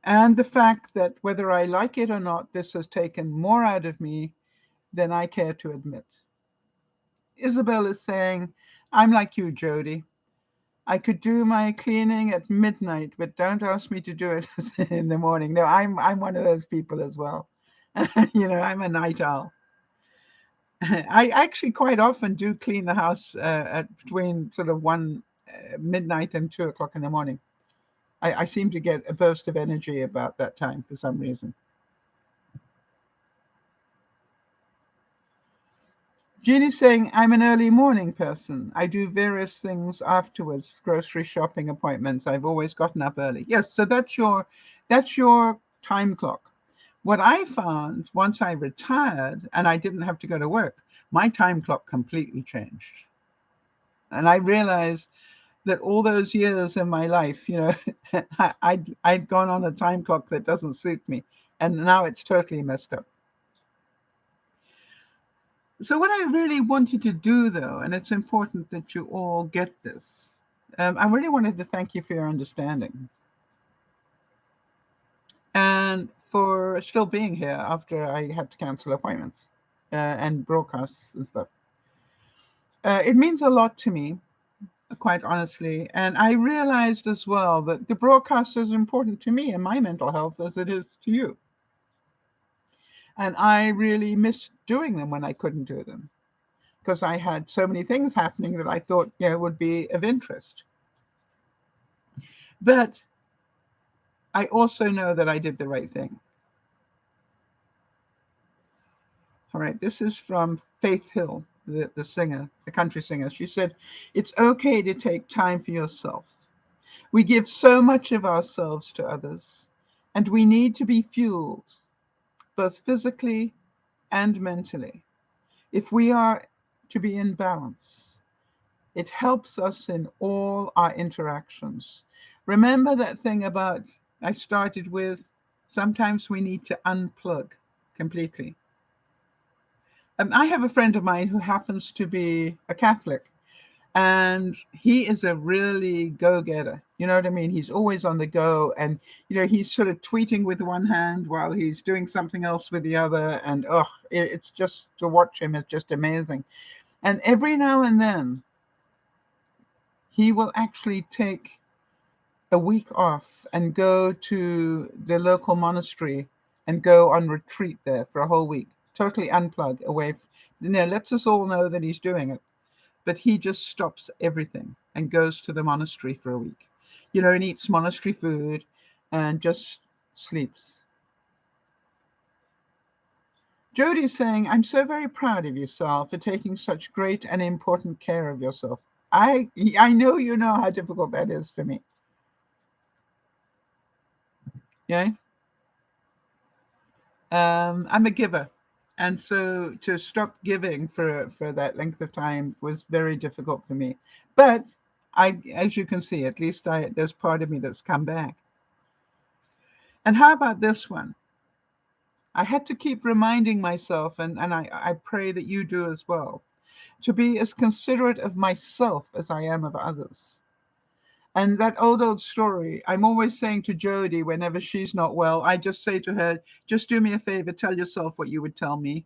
And the fact that whether I like it or not, this has taken more out of me than I care to admit. Isabel is saying, I'm like you, Jody. I could do my cleaning at midnight, but don't ask me to do it in the morning. No, I'm one of those people as well. I'm a night owl. I actually quite often do clean the house at between sort of midnight and 2 o'clock in the morning. I seem to get a burst of energy about that time for some reason. Jeannie's saying, I'm an early morning person. I do various things afterwards, grocery shopping appointments. I've always gotten up early. Yes, so that's your time clock. What I found once I retired and I didn't have to go to work, my time clock completely changed. And I realized that all those years in my life, I'd gone on a time clock that doesn't suit me. And now it's totally messed up. So what I really wanted to do, though, and it's important that you all get this, I really wanted to thank you for your understanding and for still being here after I had to cancel appointments and broadcasts and stuff. It means a lot to me, quite honestly. And I realized as well that the broadcast is important to me and my mental health as it is to you. And I really missed doing them when I couldn't do them, because I had so many things happening that I thought would be of interest. But I also know that I did the right thing. All right, this is from Faith Hill. the singer, the country singer. She said, "It's okay to take time for yourself. We give so much of ourselves to others, and we need to be fueled, both physically and mentally. If we are to be in balance, it helps us in all our interactions." Remember that thing about I started with, sometimes we need to unplug completely. I have a friend of mine who happens to be a Catholic, and he is a really go-getter. You know what I mean? He's always on the go, and he's sort of tweeting with one hand while he's doing something else with the other, and it's just, to watch him is just amazing. And every now and then he will actually take a week off and go to the local monastery and go on retreat there for a whole week, totally unplug away. Lets us all know that he's doing it, but he just stops everything and goes to the monastery for a week, and eats monastery food and just sleeps. Jody's saying, "I'm so very proud of you, Sal, for taking such great and important care of yourself." I know you know how difficult that is for me. Yeah. I'm a giver. And so to stop giving for that length of time was very difficult for me. But as you can see, at least there's part of me that's come back. And how about this one? I had to keep reminding myself, and I pray that you do as well, to be as considerate of myself as I am of others. And that old story, I'm always saying to Jody whenever she's not well, I just say to her, "Just do me a favor, tell yourself what you would tell me."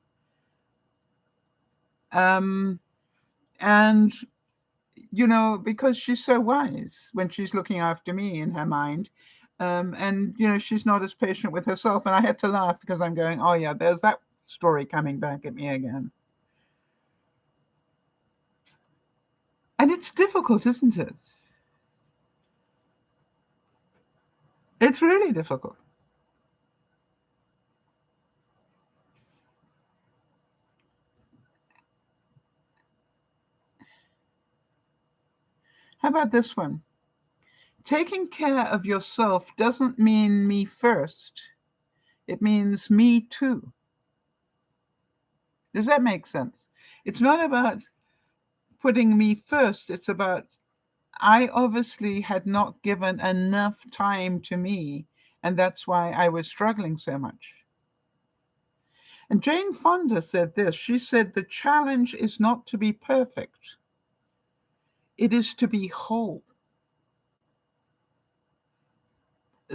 And, because she's so wise when she's looking after me in her mind. And, she's not as patient with herself. And I had to laugh because I'm going, oh, yeah, there's that story coming back at me again. And it's difficult, isn't it? It's really difficult. How about this one? Taking care of yourself doesn't mean me first. It means me too. Does that make sense? It's not about putting me first. It's about, I obviously had not given enough time to me, and that's why I was struggling so much. And Jane Fonda said this. She said, "The challenge is not to be perfect. It is to be whole."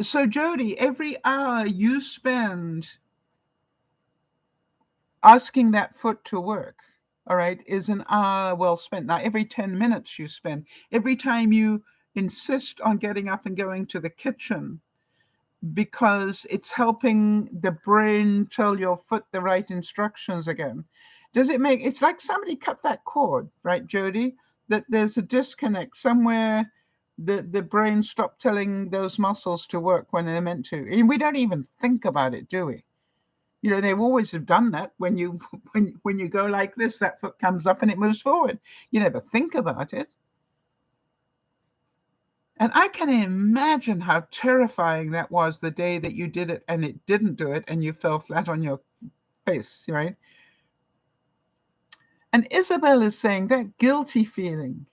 So Jody, every hour you spend asking that foot to work, all right, is an hour well spent. Now, every 10 minutes you spend, every time you insist on getting up and going to the kitchen because it's helping the brain tell your foot the right instructions again. It's like somebody cut that cord, right, Jody? That there's a disconnect somewhere. The brain stopped telling those muscles to work when they're meant to. And we don't even think about it, do we? They always have done that. When you when you go like this, that foot comes up and it moves forward. You never think about it. And I can imagine how terrifying that was the day that you did it and it didn't do it and you fell flat on your face, right? And Isabel is saying that guilty feeling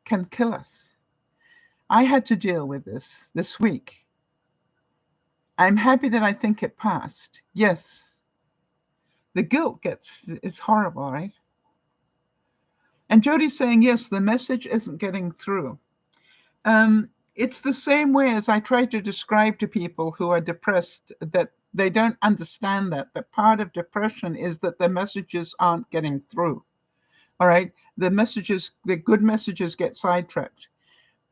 can kill us. I had to deal with this week. I'm happy that I think it passed. Yes, the guilt is horrible, right? And Jody's saying, yes, the message isn't getting through. It's the same way as I try to describe to people who are depressed, that they don't understand that part of depression is that the messages aren't getting through. All right. The good messages get sidetracked.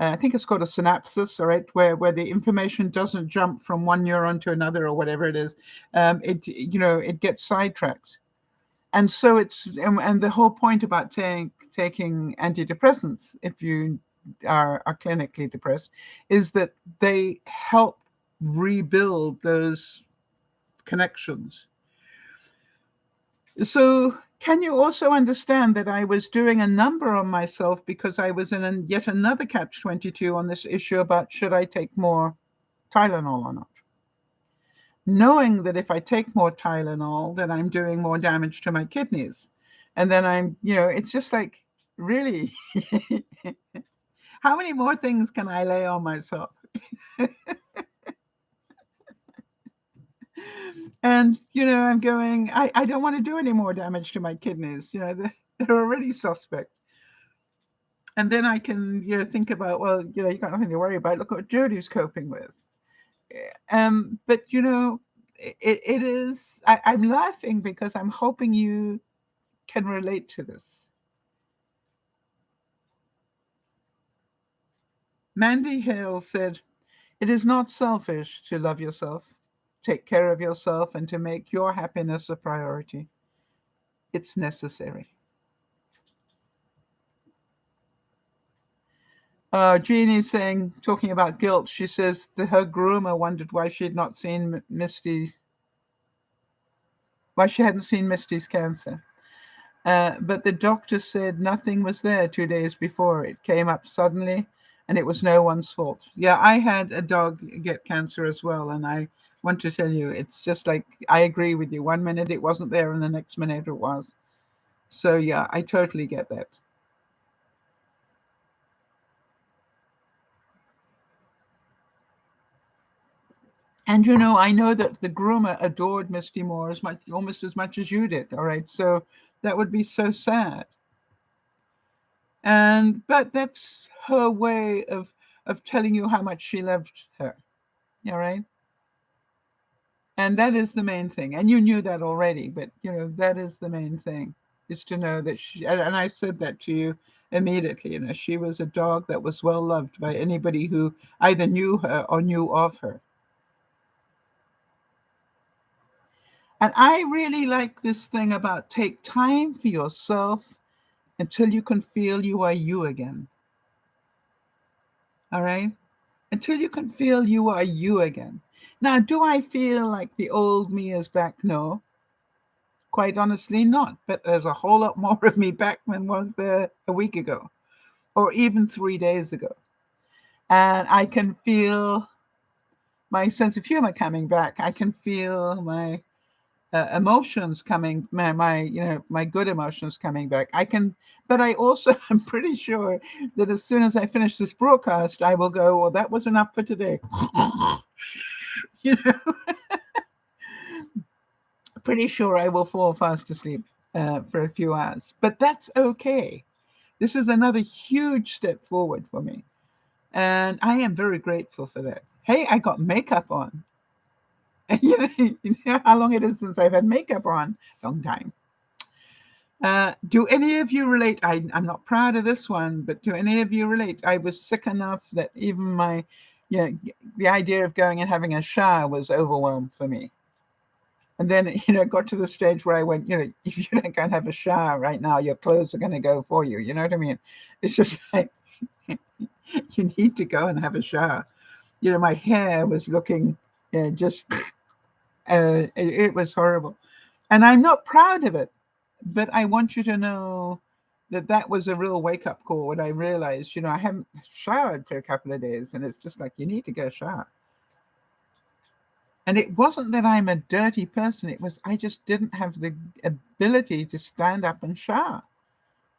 I think it's called a synapses, all right, where the information doesn't jump from one neuron to another or whatever it is. It gets sidetracked. And so and the whole point about taking antidepressants, if you are clinically depressed, is that they help rebuild those connections. So Can you also understand that I was doing a number on myself because I was in yet another catch-22 on this issue about should I take more Tylenol or not? Knowing that if I take more Tylenol, then I'm doing more damage to my kidneys. And then it's just like, really, how many more things can I lay on myself? And, I'm going, I don't want to do any more damage to my kidneys. They're already suspect. And then I can, think about, well, you got nothing to worry about. Look what Jodie's coping with. But, it is, I'm laughing because I'm hoping you can relate to this. Mandy Hale said, "It is not selfish to love yourself, take care of yourself, and to make your happiness a priority. It's necessary." Jeannie's saying, talking about guilt, she says that her groomer wondered why she had not seen why she hadn't seen Misty's cancer. But the doctor said nothing was there 2 days before. It came up suddenly, and it was no one's fault. Yeah, I had a dog get cancer as well, and I want to tell you, it's just like, I agree with you. 1 minute it wasn't there, and the next minute it was. So yeah, I totally get that. And I know that the groomer adored Misty Moore almost as much as you did. All right, so that would be so sad. But that's her way of telling you how much she loved her. All right, and that is the main thing. And you knew that already, but that is the main thing, is to know that she. And I said that to you immediately. She was a dog that was well loved by anybody who either knew her or knew of her. And I really like this thing about take time for yourself until you can feel you are you again. All right? Until you can feel you are you again. Now, do I feel like the old me is back? No. Quite honestly, not. But there's a whole lot more of me back than was there a week ago or even 3 days ago. And I can feel my sense of humor coming back. I can feel my emotions coming, my good emotions coming back. But I also am pretty sure that as soon as I finish this broadcast, I will go, well, that was enough for today. you know, Pretty sure I will fall fast asleep for a few hours, but that's okay. This is another huge step forward for me, and I am very grateful for that. Hey, I got makeup on. You know how long it is since I've had makeup on? Long time. Do any of you relate? I'm not proud of this one, but do any of you relate? I was sick enough that even the idea of going and having a shower was overwhelmed for me. And then, it got to the stage where I went, if you don't go and have a shower right now, your clothes are going to go for you. You know what I mean? It's just like, you need to go and have a shower. My hair was looking just, it was horrible. And I'm not proud of it, but I want you to know that was a real wake-up call when I realized, I haven't showered for a couple of days, and it's just like, you need to go shower. And it wasn't that I'm a dirty person. It was I just didn't have the ability to stand up and shower.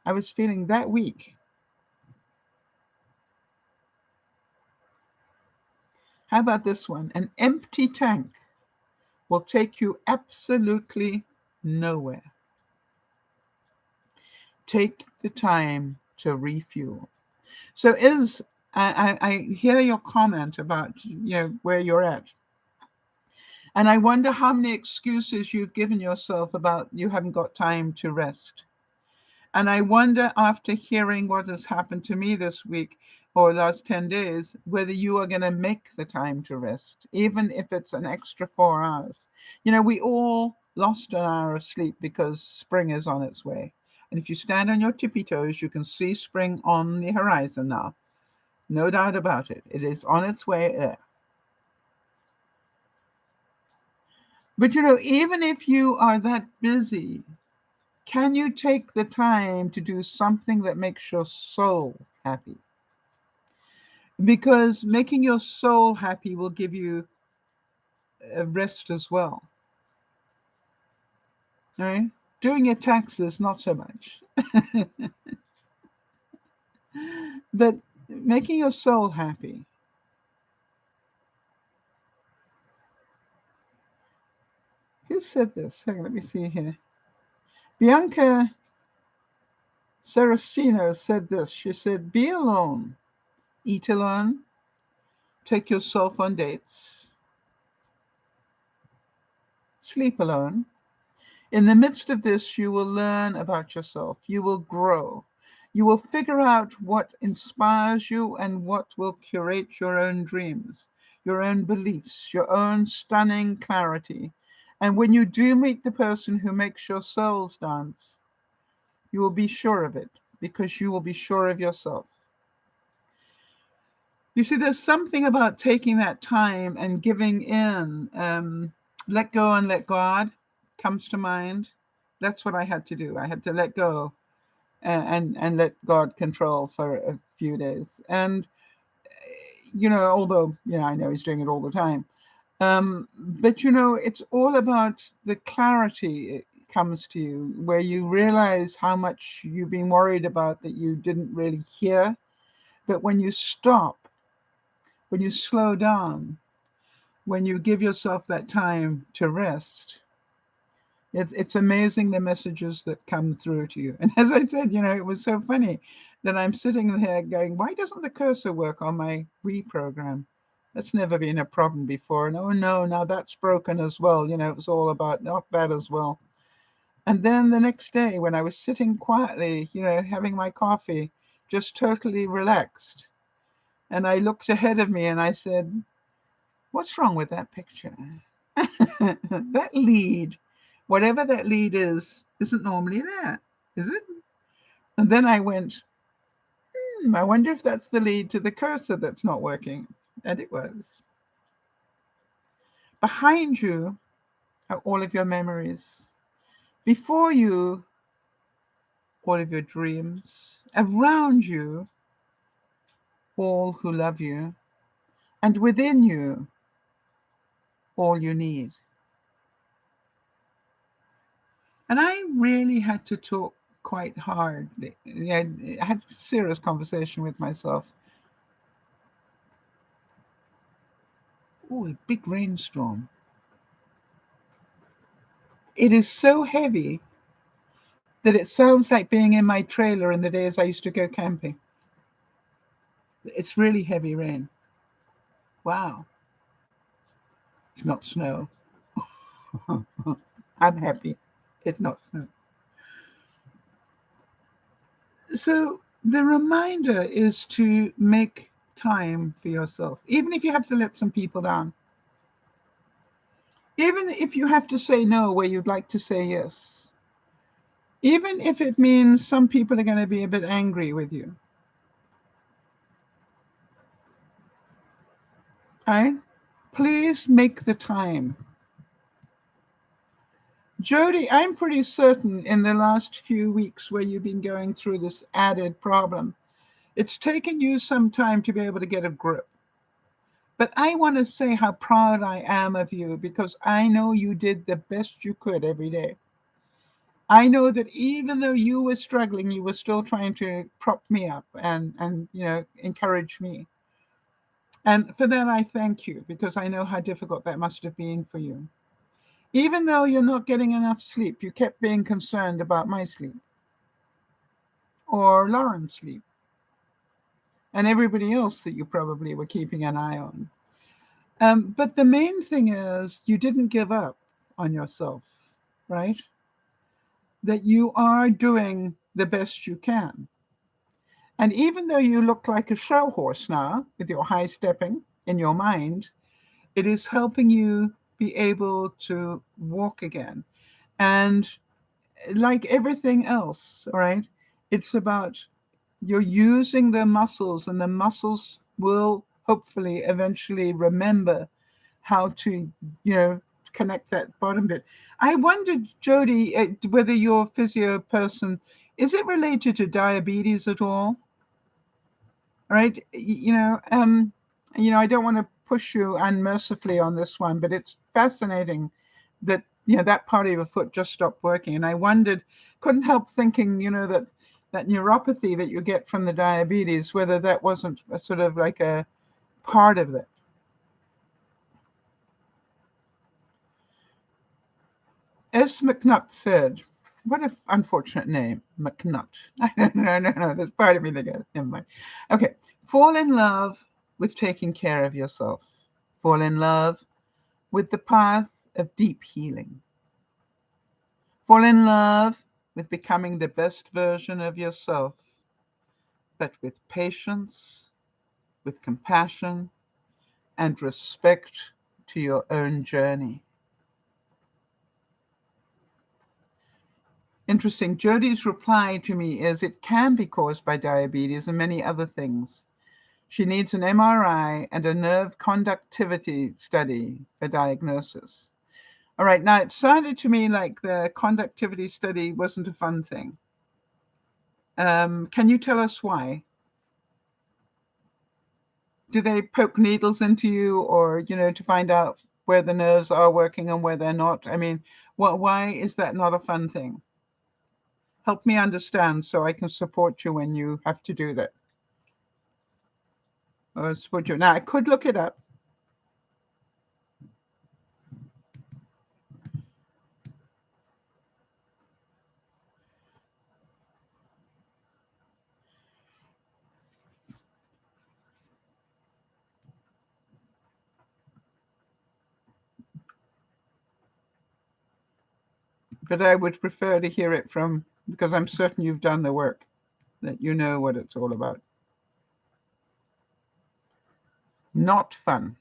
I was feeling that weak. How about this one? An empty tank will take you absolutely nowhere. Take the time to refuel. So I hear your comment about where you're at. And I wonder how many excuses you've given yourself about you haven't got time to rest. And I wonder, after hearing what has happened to me this week or last 10 days, whether you are going to make the time to rest, even if it's an extra 4 hours. We all lost an hour of sleep because spring is on its way. And if you stand on your tippy toes, you can see spring on the horizon now. No doubt about it. It is on its way there. But even if you are that busy, Can you take the time to do something that makes your soul happy? Because making your soul happy will give you a rest as well. Right? Doing your taxes, not so much. But making your soul happy. Who said this? Hang on, let me see here. Bianca Saracino said this. She said, be alone, eat alone, take yourself on dates, sleep alone. In the midst of this, you will learn about yourself. You will grow. You will figure out what inspires you and what will curate your own dreams, your own beliefs, your own stunning clarity. And when you do meet the person who makes your souls dance, you will be sure of it because you will be sure of yourself. You see, there's something about taking that time and giving in. Let go and let God comes to mind. That's what I had to do. I had to let go and let God control for a few days. And although I know He's doing it all the time, but it's all about the clarity it comes to you, where you realize how much you've been worried about that you didn't really hear. But when you stop, when you slow down, when you give yourself that time to rest, it's amazing the messages that come through to you. And as I said, it was so funny that I'm sitting there going, why doesn't the cursor work on my reprogram? That's never been a problem before. And oh no, now that's broken as well. It was all about not that as well. And then the next day when I was sitting quietly, having my coffee, just totally relaxed, and I looked ahead of me and I said, what's wrong with that picture? That lead, whatever that lead is, isn't normally there, is it? And then I went, I wonder if that's the lead to the cursor that's not working. And it was. Behind you are all of your memories. Before you, all of your dreams. Around you, all who love you. And within you, all you need. And I really had to talk quite hard. I had a serious conversation with myself. Oh, a big rainstorm. It is so heavy that it sounds like being in my trailer in the days I used to go camping. It's really heavy rain. Wow. It's not snow. I'm happy. It's not snow. So the reminder is to make time for yourself, even if you have to let some people down. Even if you have to say no where you'd like to say yes. Even if it means some people are going to be a bit angry with you. Right? Please make the time. Jody, I'm pretty certain in the last few weeks where you've been going through this added problem, it's taken you some time to be able to get a grip. But I want to say how proud I am of you because I know you did the best you could every day. I know that even though you were struggling, you were still trying to prop me up and encourage me. And for that, I thank you because I know how difficult that must have been for you. Even though you're not getting enough sleep, you kept being concerned about my sleep or Lauren's sleep and everybody else that you probably were keeping an eye on. But the main thing is you didn't give up on yourself, right? That you are doing the best you can. And even though you look like a show horse now with your high stepping in your mind, it is helping you be able to walk again. And like everything else, right? It's about you're using the muscles, and the muscles will hopefully eventually remember how to, connect that bottom bit. I wondered, Jody, whether your physio person, is it related to diabetes at all? Right? I don't want to push you unmercifully on this one, but it's fascinating that that part of your foot just stopped working. And I wondered, couldn't help thinking, that neuropathy that you get from the diabetes, whether that wasn't a sort of like a part of it. As McNutt said, what an unfortunate name, McNutt. No, there's part of me that goes, never mind. Okay, fall in love with taking care of yourself. Fall in love with the path of deep healing. Fall in love with becoming the best version of yourself, but with patience, with compassion, and respect to your own journey. Interesting. Jody's reply to me is it can be caused by diabetes and many other things. She needs an MRI and a nerve conductivity study for diagnosis. All right. Now, it sounded to me like the conductivity study wasn't a fun thing. Can you tell us why? Do they poke needles into you or, to find out where the nerves are working and where they're not? I mean, why is that not a fun thing? Help me understand so I can support you when you have to do that. Or support you. Now, I could look it up. But I would prefer to hear it from, because I'm certain you've done the work, that you know what it's all about. Not fun.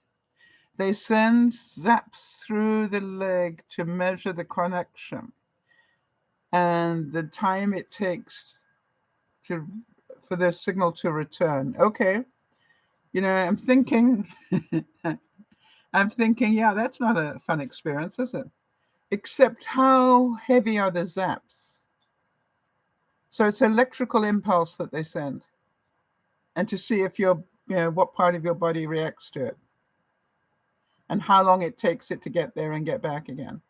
They send zaps through the leg to measure the connection and the time it takes for the signal to return. Okay. I'm thinking, yeah, that's not a fun experience, is it? Except how heavy are the zaps? So it's electrical impulse that they send, and to see if what part of your body reacts to it, and how long it takes it to get there and get back again.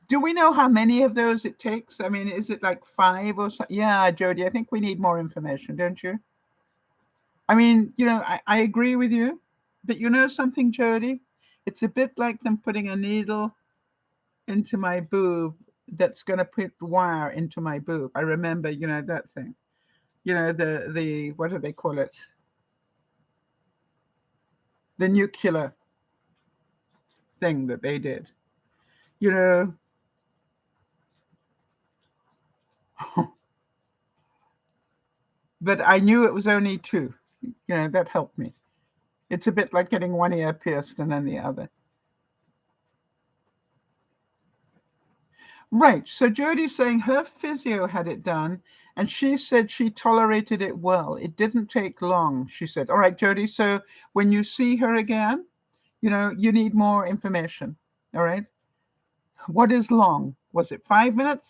Do we know how many of those it takes? I mean, is it like 5 or so? Yeah, Jody, I think we need more information, don't you? I mean, I agree with you, but you know something, Jody? It's a bit like them putting a needle into my boob that's going to put wire into my boob. I remember, that thing. The what do they call it? The nuclear thing that they did. But I knew it was only 2. That helped me. It's a bit like getting one ear pierced and then the other. Right. So Jody's saying her physio had it done, and she said she tolerated it well. It didn't take long, she said. All right, Jody. So when you see her again, you need more information. All right. What is long? Was it 5 minutes?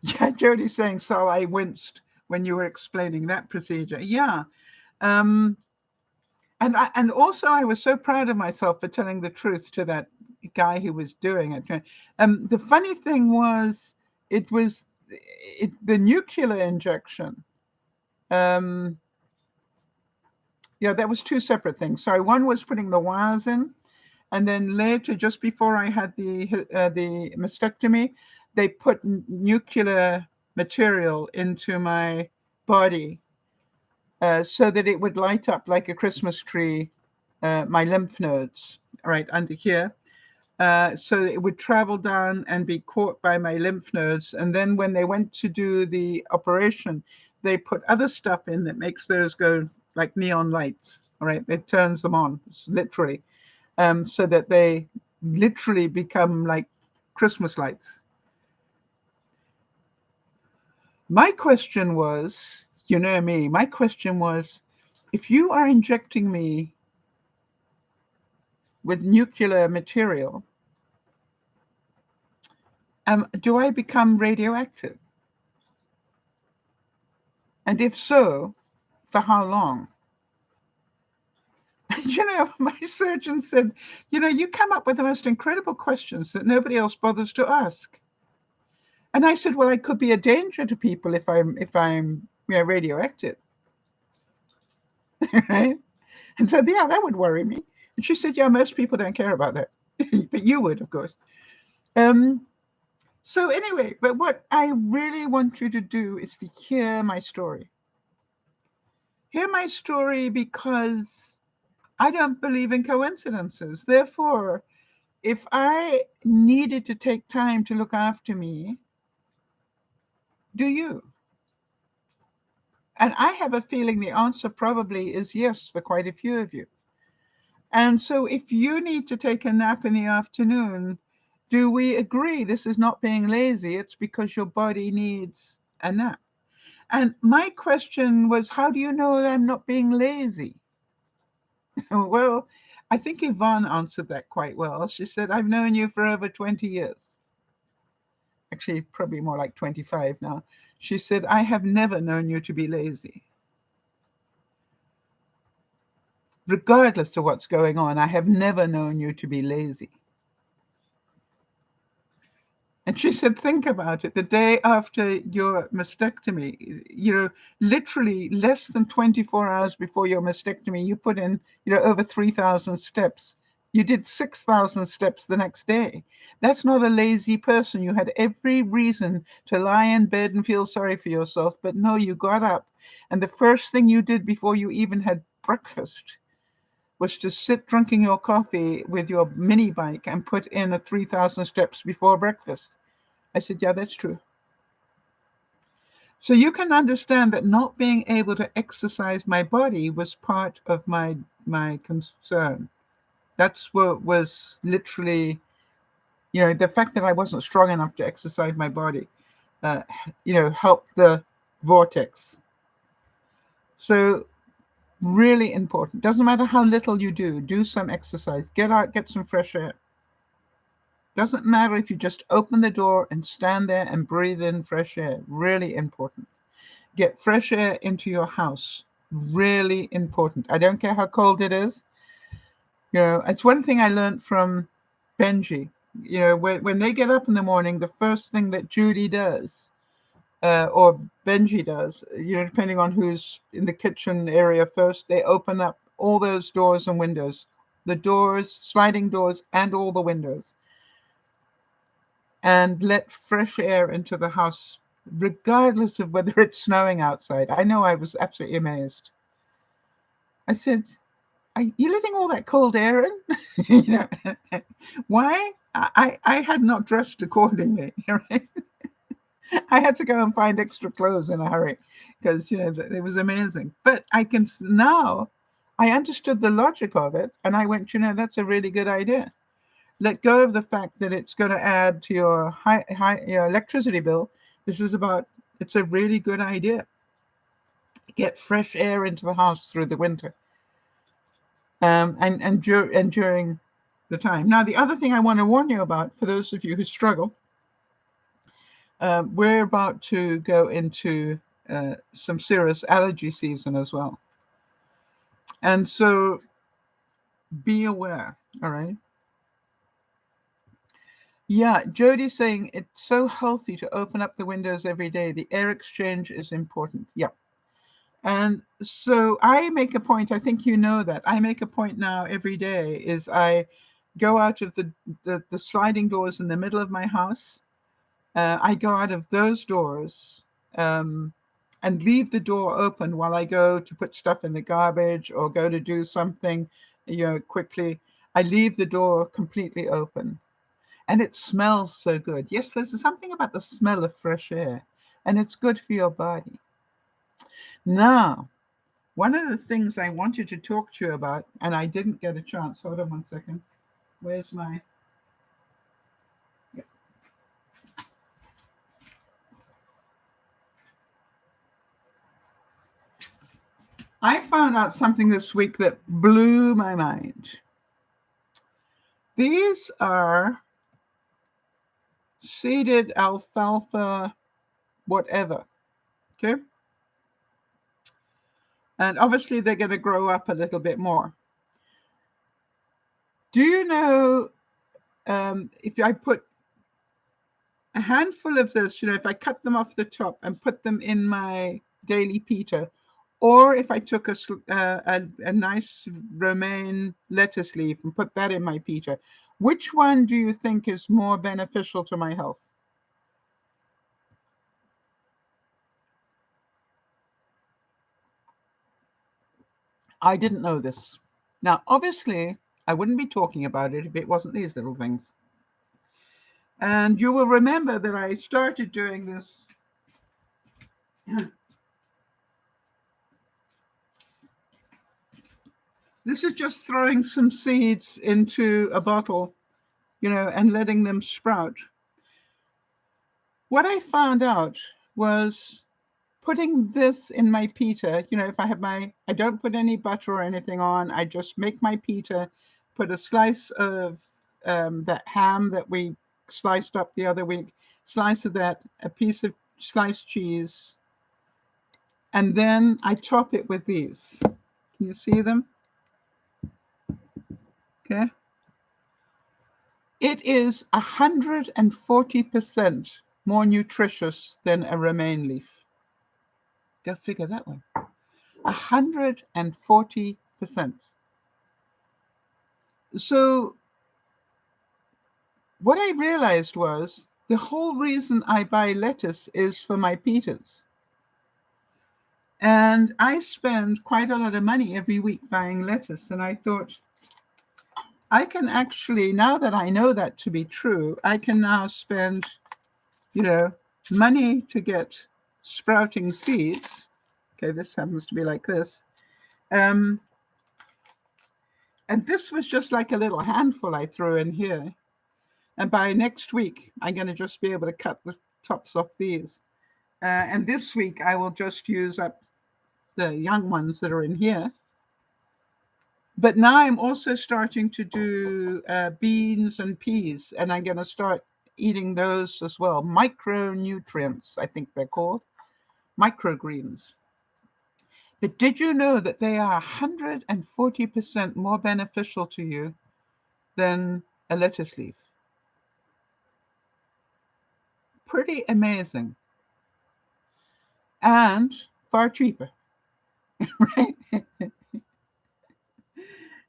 Yeah, Jody's saying, Sal, I winced when you were explaining that procedure. Yeah. And also I was so proud of myself for telling the truth to that guy who was doing it. The funny thing was, it was the nuclear injection. Yeah, that was 2 separate things. Sorry, one was putting the wires in, and then later, just before I had the mastectomy, they put nuclear material into my body so that it would light up like a Christmas tree, my lymph nodes, right under here. So it would travel down and be caught by my lymph nodes. And then when they went to do the operation, they put other stuff in that makes those go like neon lights, all right? It turns them on, literally, so that they literally become like Christmas lights. My question was, You know me. My question was, if you are injecting me with nuclear material, do I become radioactive? And if so, for how long? And my surgeon said, you come up with the most incredible questions that nobody else bothers to ask. And I said, well, I could be a danger to people if I'm radioactive, right? And said, yeah, that would worry me. And she said, yeah, most people don't care about that, but you would, of course. Um, so anyway, but what I really want you to do is to hear my story. Hear my story because I don't believe in coincidences. Therefore, if I needed to take time to look after me, do you? And I have a feeling the answer probably is yes for quite a few of you. And so if you need to take a nap in the afternoon, do we agree this is not being lazy? It's because your body needs a nap. And my question was, how do you know that I'm not being lazy? Well, I think Yvonne answered that quite well. She said, I've known you for over 20 years. Actually, probably more like 25 now. She said, I have never known you to be lazy. Regardless of what's going on, I have never known you to be lazy. And she said, think about it. The day after your mastectomy, literally less than 24 hours before your mastectomy, you put in, over 3,000 steps. You did 6,000 steps the next day. That's not a lazy person. You had every reason to lie in bed and feel sorry for yourself. But no, you got up. And the first thing you did before you even had breakfast was to sit drinking your coffee with your mini bike and put in a 3,000 steps before breakfast. I said, yeah, that's true. So you can understand that not being able to exercise my body was part of my concern. That's what was literally, the fact that I wasn't strong enough to exercise my body, helped the vortex. So really important. Doesn't matter how little you do some exercise. Get out, get some fresh air. Doesn't matter if you just open the door and stand there and breathe in fresh air. Really important. Get fresh air into your house. Really important. I don't care how cold it is. It's one thing I learned from Benji. When they get up in the morning, the first thing that Judy does, or Benji does, depending on who's in the kitchen area first, they open up all those doors and windows. The doors, sliding doors, and all the windows. And let fresh air into the house, regardless of whether it's snowing outside. I know I was absolutely amazed. I said, are you letting all that cold air in? Why? I had not dressed accordingly. Right? I had to go and find extra clothes in a hurry because, it was amazing. But now I understood the logic of it. And I went, that's a really good idea. Let go of the fact that it's going to add to your your electricity bill. It's a really good idea. Get fresh air into the house through the winter, and during the time. Now, the other thing I want to warn you about, for those of you who struggle, we're about to go into some serious allergy season as well. And so be aware, all right? Yeah, Jody's saying it's so healthy to open up the windows every day. The air exchange is important. Yeah. And so I make a point, I think you know that. I make a point now every day is I go out of the sliding doors in the middle of my house. I go out of those doors and leave the door open while I go to put stuff in the garbage or go to do something, quickly. I leave the door completely open. And it smells so good. Yes, there's something about the smell of fresh air, and it's good for your body. Now, one of the things I wanted to talk to you about, and I didn't get a chance. Hold on one second. Where's my... Yeah. I found out something this week that blew my mind. These are seeded alfalfa, whatever. Okay. And obviously they're going to grow up a little bit more. Do you know if I put a handful of this, if I cut them off the top and put them in my daily pita, or if I took a nice romaine lettuce leaf and put that in my pita, which one do you think is more beneficial to my health? I didn't know this. Now, obviously, I wouldn't be talking about it if it wasn't these little things. And you will remember that I started doing this. This is just throwing some seeds into a bottle, and letting them sprout. What I found out was putting this in my pita. If I don't put any butter or anything on, I just make my pita, put a slice of that ham that we sliced up the other week, slice of that, a piece of sliced cheese, and then I top it with these. Can you see them? Okay. It is 140% more nutritious than a romaine leaf. Go figure that one. 140%. So what I realized was the whole reason I buy lettuce is for my pitas. And I spend quite a lot of money every week buying lettuce. And I thought, I can actually, now that I know that to be true, I can now spend, money to get sprouting seeds. Okay, this happens to be like this. And this was just like a little handful I threw in here. And by next week, I'm going to just be able to cut the tops off these. And this week, I will just use up the young ones that are in here. But now I'm also starting to do beans and peas, and I'm going to start eating those as well. Micronutrients, I think they're called. Microgreens. But did you know that they are 140% more beneficial to you than a lettuce leaf? Pretty amazing. And far cheaper, right?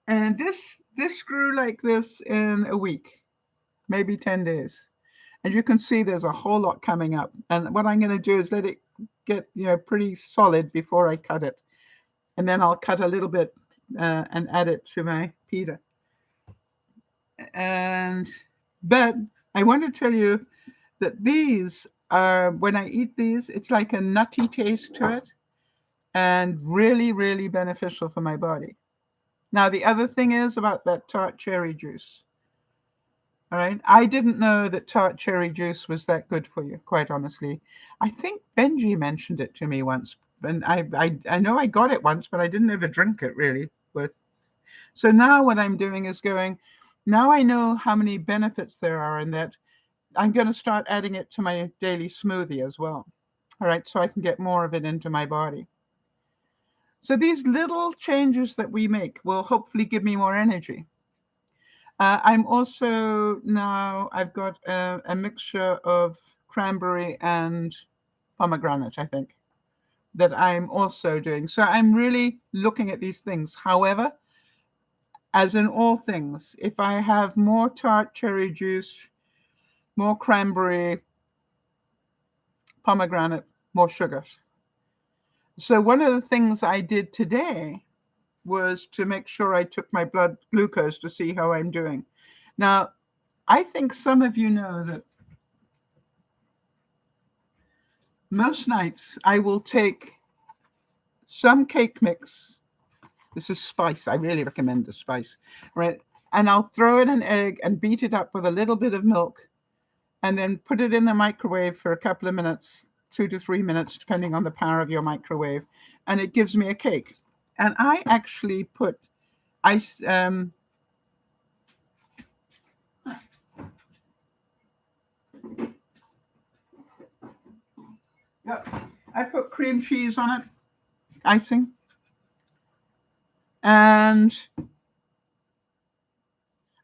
And this grew like this in a week, maybe 10 days. And you can see there's a whole lot coming up. And what I'm going to do is let it get, pretty solid before I cut it. And then I'll cut a little bit and add it to my pita. But I want to tell you that these are, when I eat these, it's like a nutty taste to it and really, really beneficial for my body. Now, the other thing is about that tart cherry juice. All right. I didn't know that tart cherry juice was that good for you, quite honestly. I think Benji mentioned it to me once. And I know I got it once, but I didn't ever drink it really. So now what I'm doing is now I know how many benefits there are in that. I'm going to start adding it to my daily smoothie as well. All right. So I can get more of it into my body. So these little changes that we make will hopefully give me more energy. I'm also now, I've got a mixture of cranberry and pomegranate, I think, that I'm also doing. So I'm really looking at these things. However, as in all things, if I have more tart cherry juice, more cranberry, pomegranate, more sugars. So one of the things I did today was to make sure I took my blood glucose to see how I'm doing. Now, I think some of you know that most nights I will take some cake mix. This is spice. I really recommend the spice, right? And I'll throw in an egg and beat it up with a little bit of milk and then put it in the microwave for a couple of minutes, 2 to 3 minutes, depending on the power of your microwave. And it gives me a cake. And I actually put ice. Yeah, I put cream cheese on it, icing, and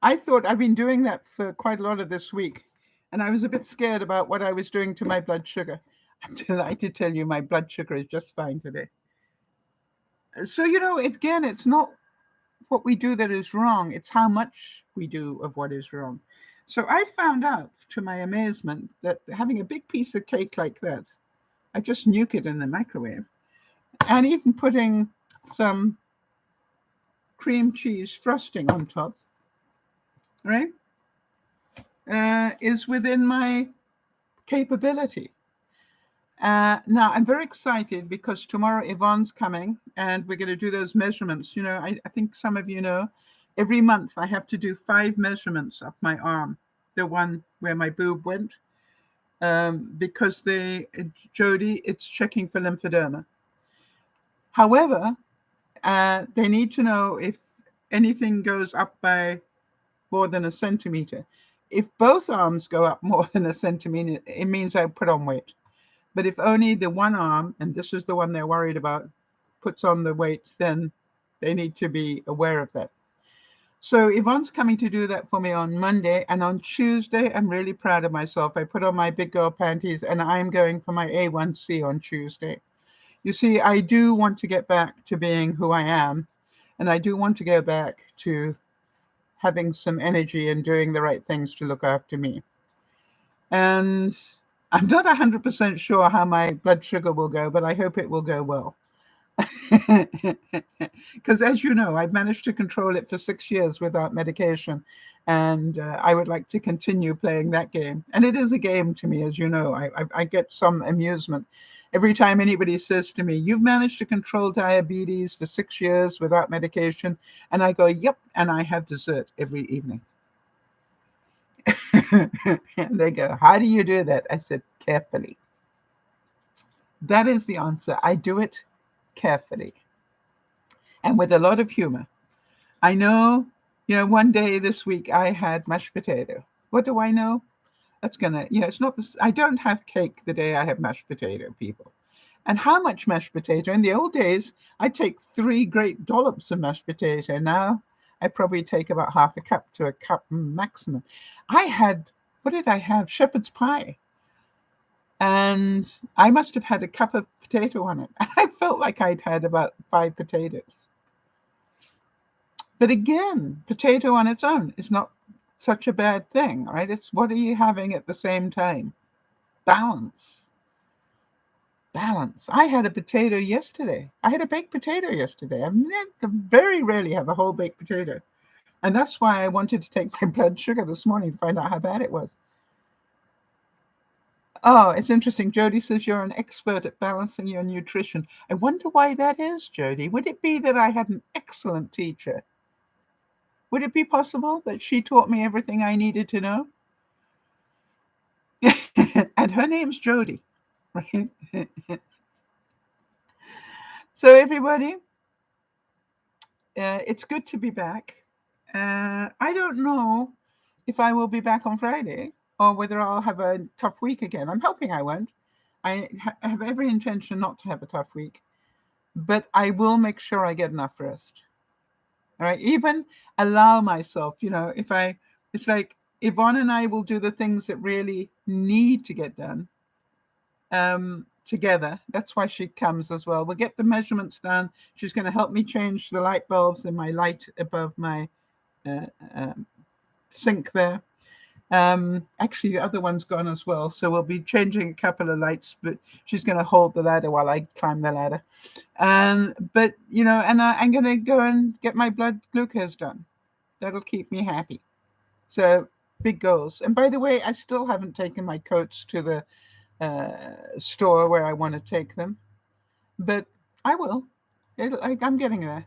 I thought I've been doing that for quite a lot of this week, and I was a bit scared about what I was doing to my blood sugar. I'm delighted to tell you my blood sugar is just fine today. So, again, it's not what we do that is wrong, it's how much we do of what is wrong. So I found out, to my amazement, that having a big piece of cake like that, I just nuke it in the microwave, and even putting some cream cheese frosting on top, right, is within my capability. Now, I'm very excited because tomorrow Yvonne's coming and we're going to do those measurements. I think some of you know, every month I have to do 5 measurements of my arm, the one where my boob went, because Jody, it's checking for lymphedema. However, they need to know if anything goes up by more than a centimeter. If both arms go up more than a centimeter, it means I put on weight. But if only the one arm, and this is the one they're worried about, puts on the weight, then they need to be aware of that. So Yvonne's coming to do that for me on Monday. And on Tuesday, I'm really proud of myself. I put on my big girl panties and I'm going for my A1C on Tuesday. You see, I do want to get back to being who I am. And I do want to go back to having some energy and doing the right things to look after me. And I'm not 100% sure how my blood sugar will go, but I hope it will go well. Because as you know, I've managed to control it for 6 years without medication. And I would like to continue playing that game. And it is a game to me, as you know. I get some amusement. Every time anybody says to me, you've managed to control diabetes for 6 years without medication. And I go, yep. And I have dessert every evening. And they go, how do you do that? I said, carefully. That is the answer. I do it carefully and with a lot of humor. I know, one day this week I had mashed potato. What do I know? That's gonna, it's not this. I don't have cake the day I have mashed potato, people. And how much mashed potato? In the old days, I'd take 3 great dollops of mashed potato. Now I probably take about half a cup to a cup maximum. What did I have? Shepherd's pie. And I must have had a cup of potato on it. I felt like I'd had about 5 potatoes. But again, potato on its own is not such a bad thing, right? It's what are you having at the same time? Balance. Balance. I had a potato yesterday. I had a baked potato yesterday. I very rarely have a whole baked potato. And that's why I wanted to take my blood sugar this morning to find out how bad it was. Oh, it's interesting. Jody says you're an expert at balancing your nutrition. I wonder why that is, Jody. Would it be that I had an excellent teacher? Would it be possible that she taught me everything I needed to know? And her name's Jody, right? So everybody, it's good to be back. I don't know if I will be back on Friday or whether I'll have a tough week again. I'm hoping I won't. I have every intention not to have a tough week, but I will make sure I get enough rest. All right. Even allow myself, it's like Yvonne and I will do the things that really need to get done together. That's why she comes as well. We'll get the measurements done. She's going to help me change the light bulbs in my light above my sink there. Actually, the other one's gone as well. So we'll be changing a couple of lights, but she's going to hold the ladder while I climb the ladder. But, and I'm going to go and get my blood glucose done. That'll keep me happy. So big goals. And by the way, I still haven't taken my coats to the store where I want to take them, but I will. I'm getting there.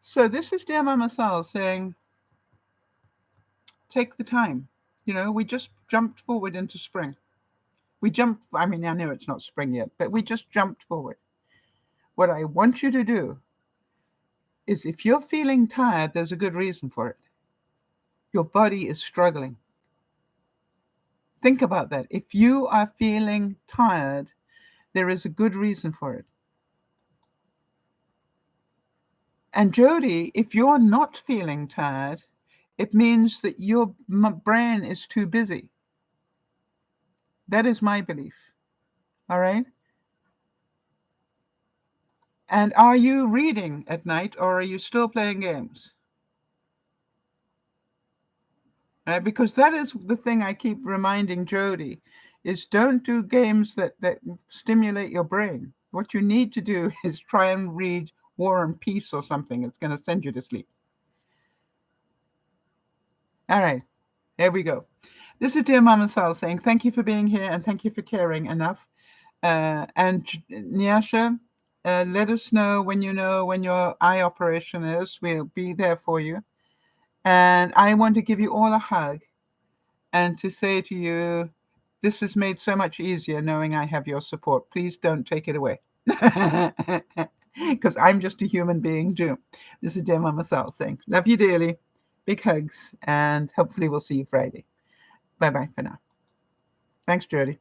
So this is DearMamaSal saying, take the time. We just jumped forward into spring. I know it's not spring yet, but we just jumped forward. What I want you to do is if you're feeling tired, there's a good reason for it. Your body is struggling. Think about that. If you are feeling tired, there is a good reason for it. And Jody, if you're not feeling tired, it means that your brain is too busy. That is my belief. All right? And are you reading at night, or are you still playing games? Right? Because that is the thing I keep reminding Jody, is don't do games that stimulate your brain. What you need to do is try and read War and Peace or something. It's going to send you to sleep. All right, there we go. This is Dear Mama Sal saying thank you for being here and thank you for caring enough. And Nyasha, let us know when your eye operation is. We'll be there for you. And I want to give you all a hug and to say to you, this is made so much easier knowing I have your support. Please don't take it away. Because I'm just a human being too. This is Dear Mama Sal saying, love you dearly. Big hugs. And hopefully we'll see you Friday. Bye-bye for now. Thanks, Jody.